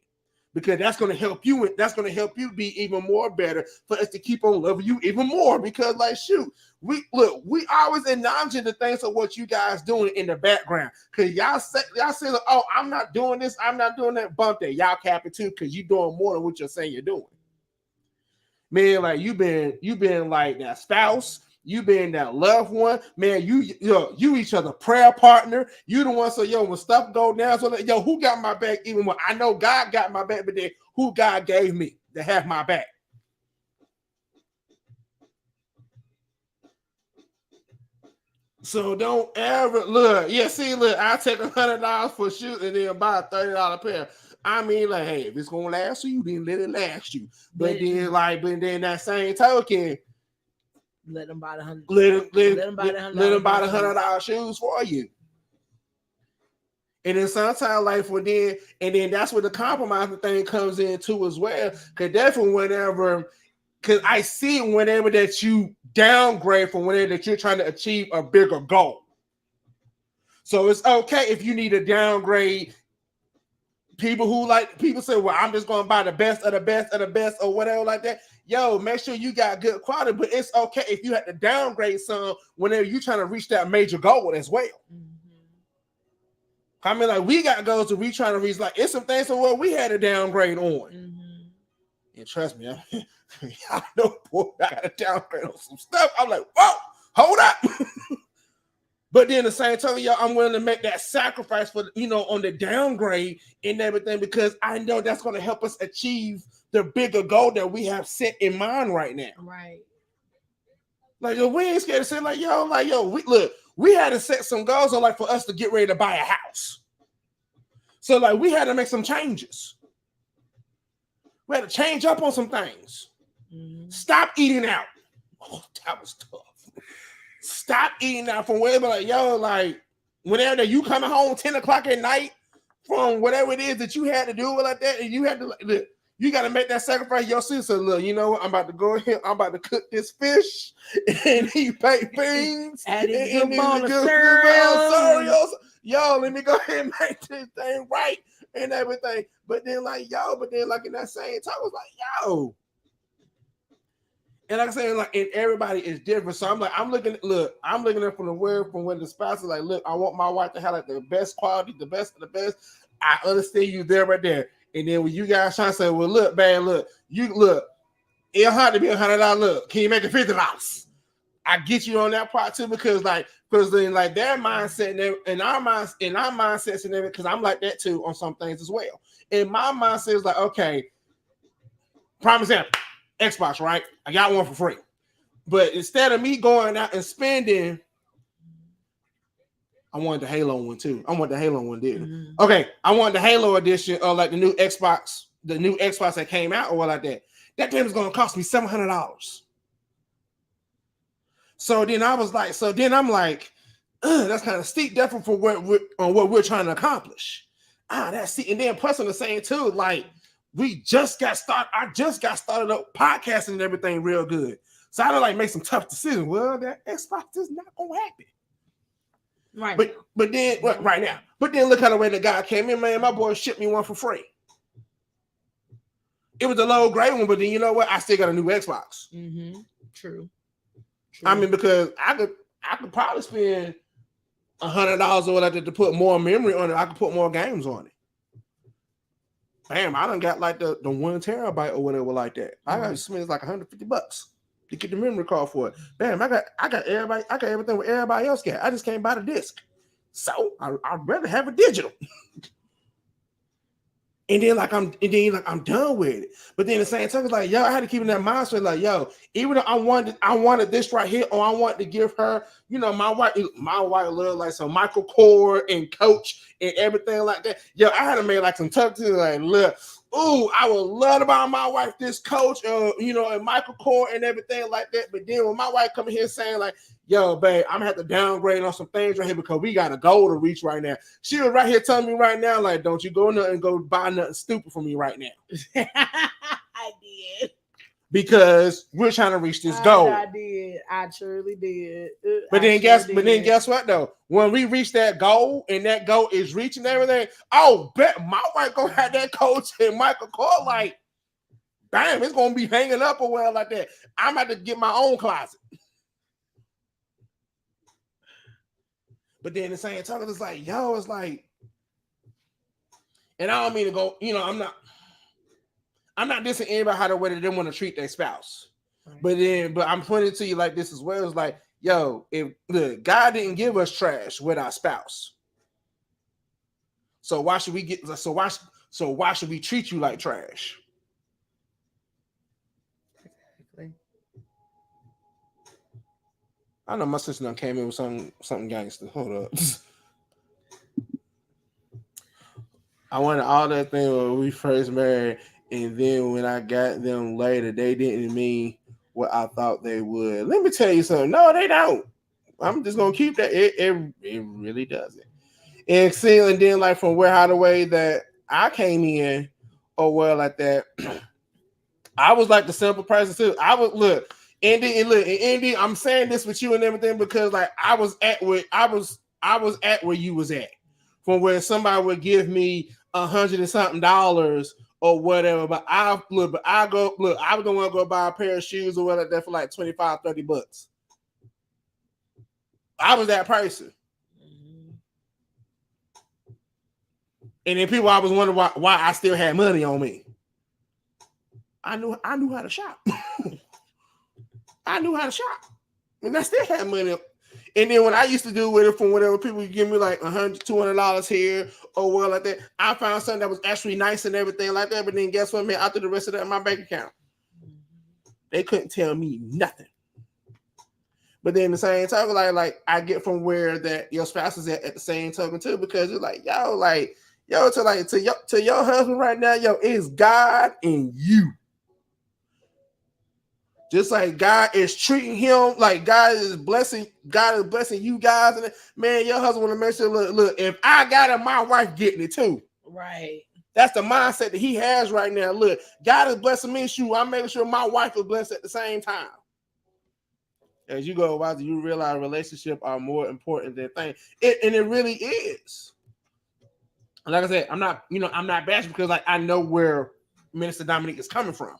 Speaker 4: Because that's gonna help you. That's gonna help you be even more better for us to keep on loving you even more. Because like, shoot, we always acknowledging the things of what you guys doing in the background. Because y'all say, like, oh, I'm not doing this, I'm not doing that. Bump that. Y'all capping too, because you doing more than what you're saying you're doing. Man, like you been like that spouse. You being that loved one, man. You each other prayer partner. You the one. So yo, when stuff go down, so like, yo, who got my back? Even when I know God got my back, but then who God gave me to have my back? So don't ever look. Yeah, see, look, I'll take $100 for shoot and then buy a $30 pair. I mean, like, hey, if it's gonna last you, then let it last you. But then that same token.
Speaker 3: Let them buy the $100.
Speaker 4: Let them buy the $100 shoes for you. And then sometimes, like and then that's where the compromising thing comes in too as well. Because definitely because I see whenever that you downgrade from whenever that you're trying to achieve a bigger goal. So it's okay if you need to downgrade. People say, well, I'm just gonna buy the best of the best of the best or whatever like that. Yo, make sure you got good quality, but it's okay if you have to downgrade some whenever you're trying to reach that major goal as well. Mm-hmm. I mean, like we got goals that we trying to reach. Like it's some things where we had to downgrade on. Mm-hmm. And trust me, I know, boy, I got to downgrade on some stuff. I'm like, whoa, hold up. But then the same time, yo, I'm willing to make that sacrifice for, on the downgrade and everything, because I know that's going to help us achieve the bigger goal that we have set in mind right now.
Speaker 3: Right.
Speaker 4: Like, yo, we ain't scared to say, we had to set some goals on, like, for us to get ready to buy a house. So, like, we had to make some changes. We had to change up on some things. Mm-hmm. Stop eating out. Oh, that was tough. Stop eating out from wherever, like, yo, like, whenever that you coming home 10 o'clock at night from whatever it is that you had to do like that, and you had to, like, look, you got to make that sacrifice. Your sister, look, you know what? I'm about to go here. I'm about to cook this fish and he baked beans.
Speaker 3: And
Speaker 4: good
Speaker 3: cereal.
Speaker 4: Yo, let me go ahead and make this thing right and everything. But then, like, in that same time, I was like, yo. And like I said, like, and everybody is different. So I'm looking at from the word from when the spouse is like, look, I want my wife to have like the best quality, the best of the best. I understand you there right there. And then when you guys trying to say, well, look, man, it'll have to be $100. Look, can you make it $50? I get you on that part too, because then like their mindset and our mindsets and everything, because I'm like that too on some things as well. And my mindset is like, okay, prime example. Xbox, right? I got one for free. But instead of me going out and spending, I wanted the Halo one too. I want the Halo one, didn't mm-hmm. Okay, I want the Halo edition of like the new Xbox that came out or what like that. That game is going to cost me $700. So then I'm like, that's kind of steep, definitely for what we're trying to accomplish. That's steep. And then plus on the same too, like, we just got started. I just got started up podcasting and everything real good. So I had to like make some tough decisions. Well, that Xbox is not gonna happen. Right. But then right now. But then look how the way the guy came in, man. My boy shipped me one for free. It was a low grade one, but then you know what? I still got a new Xbox.
Speaker 3: Mm-hmm. True.
Speaker 4: I mean, because I could probably spend $100 or whatever to put more memory on it. I could put more games on it. Bam, I done got like the 1 terabyte or whatever like that. I got to spend like $150 to get the memory card for it. Bam, I got everything what everybody else got. I just can't buy the disc. So I'd rather have a digital. And then I'm done with it. But then the same time, it's like, yo, I had to keep in that mindset, like, yo, even though I wanted this right here, or I wanted to give her, my wife loves like some Michael Kors and Coach and everything like that. Yo, I had to make like some tough things, like, look, ooh, I would love to buy my wife this Coach, and Michael Kors and everything like that. But then when my wife come here saying like, yo, babe, I'm gonna have to downgrade on some things right here because we got a goal to reach right now. She was right here telling me right now, like, don't you go and go buy nothing stupid for me right now.
Speaker 3: I did.
Speaker 4: Because we're trying to reach this goal.
Speaker 3: I did. I truly did.
Speaker 4: But then guess what though? When we reach that goal and that goal is reaching everything, oh, bet my wife gonna have that Coach and Michael Kors, like, bam, it's gonna be hanging up or well like that. I'm about to get my own closet. But then the same time, it's like, yo, it's like, and I don't mean to go, I'm not dissing anybody how the way they want to treat their spouse. Right. But I'm pointing to you like this as well. It's like, yo, if God didn't give us trash with our spouse, so why should we why should we treat you like trash? Exactly. I know my sister done came in with something gangster. Hold up. I wanted all that thing when we first married, and then when I got them later, they didn't mean what I thought they would. Let me tell you something. No, they don't. I'm just gonna keep that. It really doesn't. And then like from how the way that I came in, or well like that, I was like the simple person too. I would look. Andy, I'm saying this with you and everything because like I was at where you was at, from where somebody would give me $100 and something or whatever, but I was the one to go buy a pair of shoes or whatever like that for like $25-$30. I was that person. And then people always wonder why I still had money on me. I knew how to shop. I knew how to shop, and I still had money. And then when I used to do with it from whatever people would give me like $100, $200 here or what like that, I found something that was actually nice and everything like that. But then guess what, man? After the rest of that in my bank account, they couldn't tell me nothing. But then the same time, like I get from where that your spouse is at the same token too, because it's like to your husband right now, it's God and you. Just like God is treating him, like God is blessing you guys, and man, your husband want to make sure. Look, if I got it, my wife getting it too.
Speaker 3: Right.
Speaker 4: That's the mindset that he has right now. Look, God is blessing me. I'm making sure my wife is blessed at the same time. As you go wiser, you realize relationships are more important than things, and it really is. Like I said, I'm not bashing because like I know where Minister Dominique is coming from.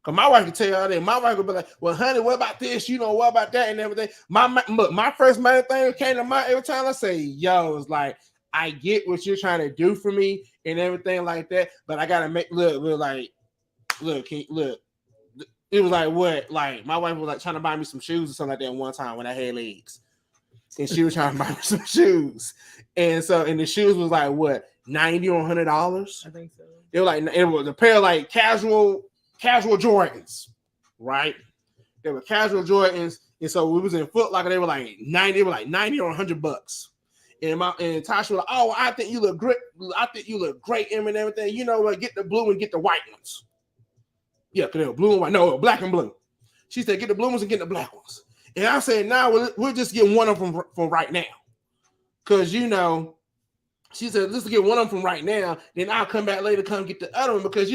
Speaker 4: Cause my wife can tell you all that. My wife would be like, "Well, honey, what about this? What about that and everything?" My first main thing that came to mind every time I say, "Yo," it's like I get what you're trying to do for me and everything like that, but I gotta make look. It was like what? Like my wife was like trying to buy me some shoes or something like that one time when I had legs, and she was trying to buy me some shoes, and the shoes was like what, $90 or $100?
Speaker 3: I think so.
Speaker 4: It was a pair of like casual Jordans, right? They were casual Jordans, and so we was in Foot Locker. They were like $90 or $100. And Tasha was like, "Oh, I think you look great. I think you look great, and everything. You know what? Get the blue and get the white ones." Yeah, because they were blue and white. No, black and blue. She said, "Get the blue ones and get the black ones." And I said, "Nah, we'll just get one of them from right now, because She said, let's get one of them from right now. Then I'll come back later, come get the other one. Because,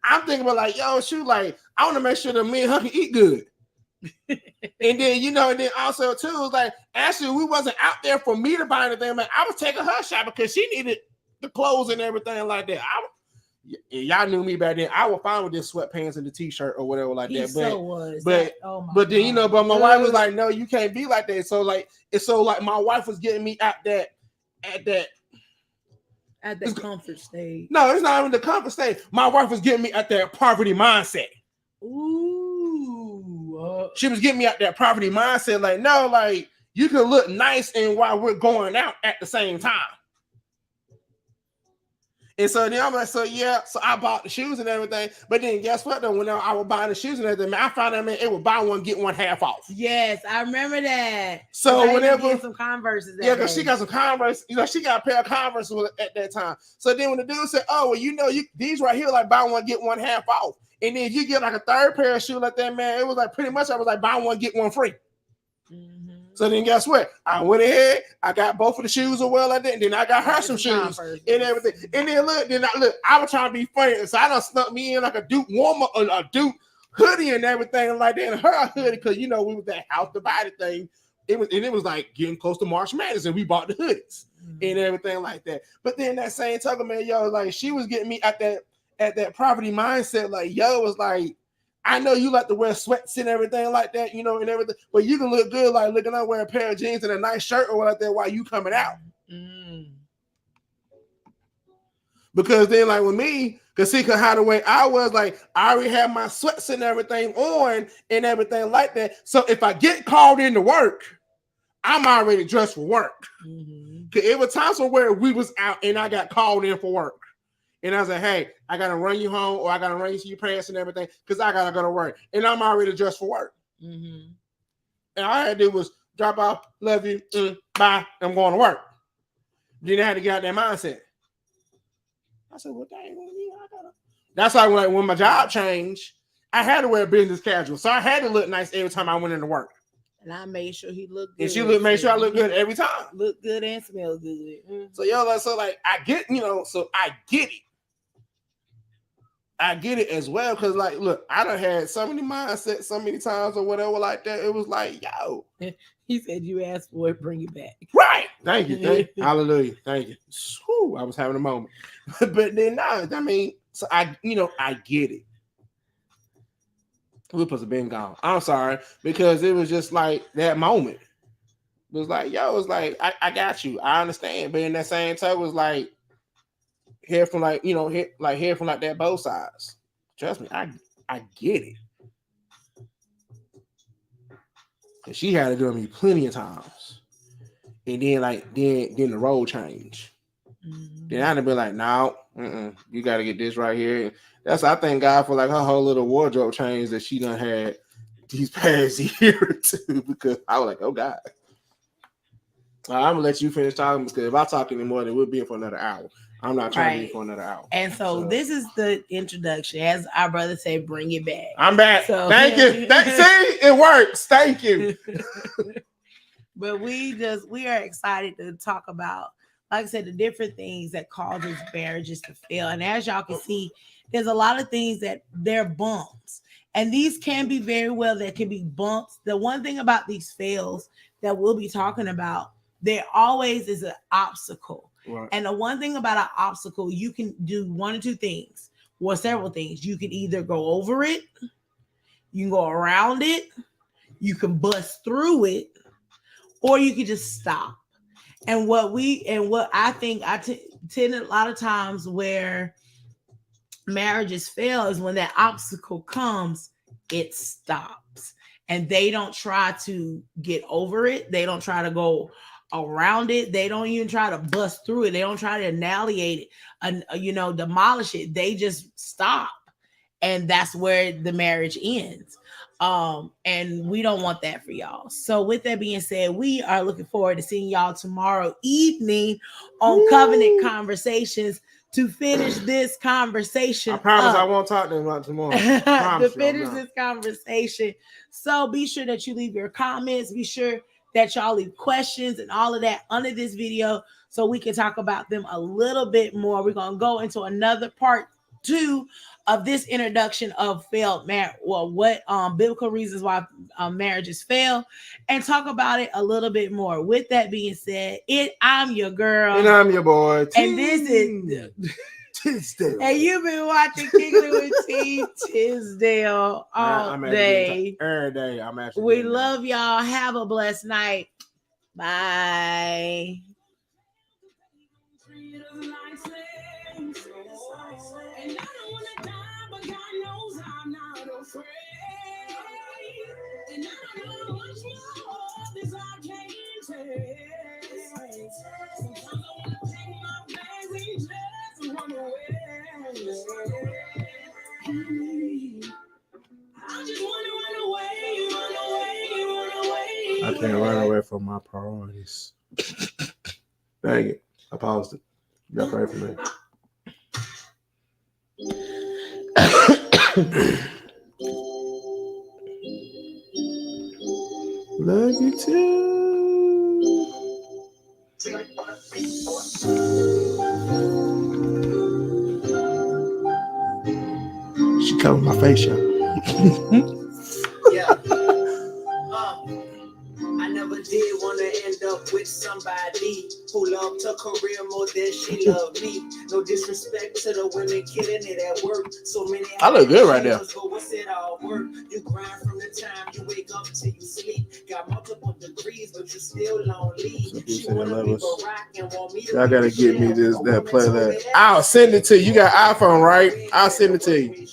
Speaker 4: I'm thinking about like, yo, shoot, like, I want to make sure that me and her can eat good. And then, and then also, too, it was like, actually, we wasn't out there for me to buy anything. Man, I was taking her shopping because she needed the clothes and everything like that. Y'all knew me back then. I was fine with this sweatpants and the t-shirt or whatever like that. But then, but my wife was like, no, you can't be like that. So, like, my wife was getting me at that
Speaker 3: comfort stage.
Speaker 4: No, it's not even the comfort stage. My wife was getting me at that poverty mindset.
Speaker 3: Ooh.
Speaker 4: She was getting me at that poverty mindset. Like, no, like, you can look nice and while we're going out at the same time. And so then I'm like, so yeah, so I bought the shoes and everything. But then guess what though? When I was buying the shoes and everything, man, I found out, man, it would buy one, get one half off.
Speaker 3: Yes, I remember that.
Speaker 4: So whenever
Speaker 3: some Converses,
Speaker 4: because she got some Converse, she got a pair of Converse at that time. So then when the dude said, oh, well, these right here, like buy one, get one half off. And then if you get like a third pair of shoes like that, man, it was like pretty much I was like buy one, get one free. Mm-hmm. So then guess what? I went ahead, I got both of the shoes or well like that, and then I got her some shoes and everything. And then I was trying to be funny, so I done snuck me in like a Duke warmer, a Duke hoodie and everything like that, and her hoodie, because we was that house divided thing. It was like getting close to March Madness, and we bought the hoodies and everything like that. But then that same talking, man, like she was getting me at that poverty mindset, like was like, I know you like to wear sweats and everything like that, and everything, but you can look good like looking out wearing a pair of jeans and a nice shirt or like that while you coming out. Because then like with me, cause how the way I was, like I already had my sweats and everything on and everything like that. So if I get called into work, I'm already dressed for work. Cause it was times where we was out and I got called in for work. And I was like, hey, I got to run you home or I got to run you to your parents and everything because I got to go to work. And I'm already dressed for work. And all I had to do was drop off, love you, bye, I'm going to work. Then I had to get out that mindset. I said, well, dang, I gotta. That's why when my job changed, I had to wear business casual. So I had to look nice every time I went into work.
Speaker 3: And I made sure he looked good.
Speaker 4: And she made sure I look good every time.
Speaker 3: Look good and smell good.
Speaker 4: So I get, so I get it. I get it as well because, like, look, I done had so many mindsets so many times or whatever like that. It was like, yo.
Speaker 3: He said you asked for it, bring it back.
Speaker 4: Right. Thank you. Hallelujah. Thank you. Whew, I was having a moment. But then now, so I get it. We supposed to been gone. I'm sorry because it was just like that moment. It was like, I got you. I understand. But in that same time, it was like, hear from that both sides. Trust me, I get it. And she had to do me plenty of times. And then then the role change. Then I'd be like, no, you got to get this right here. I thank God for like her whole little wardrobe change that she done had these past year or two because I was like, oh God. I'm gonna let you finish talking because if I talk anymore, then we'll be in for another hour. I'm not trying to be for another hour.
Speaker 3: And so this is the introduction. As our brother said, bring it back.
Speaker 4: I'm back. So, thank you. See, it works. Thank you.
Speaker 3: But we are excited to talk about, like I said, the different things that causes marriages to fail. And as y'all can see, there's a lot of things that they're bumps. And these can be there can be bumps. The one thing about these fails that we'll be talking about, there always is an obstacle. Right. And the one thing about an obstacle, you can do one or two things, or several things. You can either go over it, you can go around it, you can bust through it, or you can just stop. And what I think tend a lot of times where marriages fail is when that obstacle comes, it stops. And they don't try to get over it. They don't try to go around it. They don't even try to bust through it. They don't try to annihilate it and demolish it. They just stop, and that's where the marriage ends. And we don't want that for y'all. So with that being said, we are looking forward to seeing y'all tomorrow evening on Covenant Conversations to finish this conversation.
Speaker 4: I promise I won't talk to them about tomorrow.
Speaker 3: To finish this conversation. So be sure that you leave your comments. Be sure that y'all leave questions and all of that under this video so we can talk about them a little bit more. We're going to go into another part 2 of this introduction of failed marriage. Well, what biblical reasons why marriages fail, and talk about it a little bit more. With that being said, I'm your girl.
Speaker 4: And I'm your boy.
Speaker 3: And this is Tisdale. And you've been watching Kicking with T Tisdale all day.
Speaker 4: Every day. I'm actually.
Speaker 3: We love y'all. Have a blessed night. Bye. Sometimes I wanna take my bags and just run away.
Speaker 4: I can't run away from my priorities. Dang it. I paused it. You gotta pray for me. Love you too. She covered my face, y'all.
Speaker 1: Yeah. I never did want to end up with somebody who loved her career more than she loved me. No disrespect to the women killing it at work. So many.
Speaker 4: I look good right there.
Speaker 1: What's it all work? You grind from the time you wake up till you sleep. Got multiple degrees, but you still lonely. She wanna be Barack and want me to.
Speaker 4: Y'all gotta get me that play that. I'll send it to you. You got iPhone, right? I'll send it to you.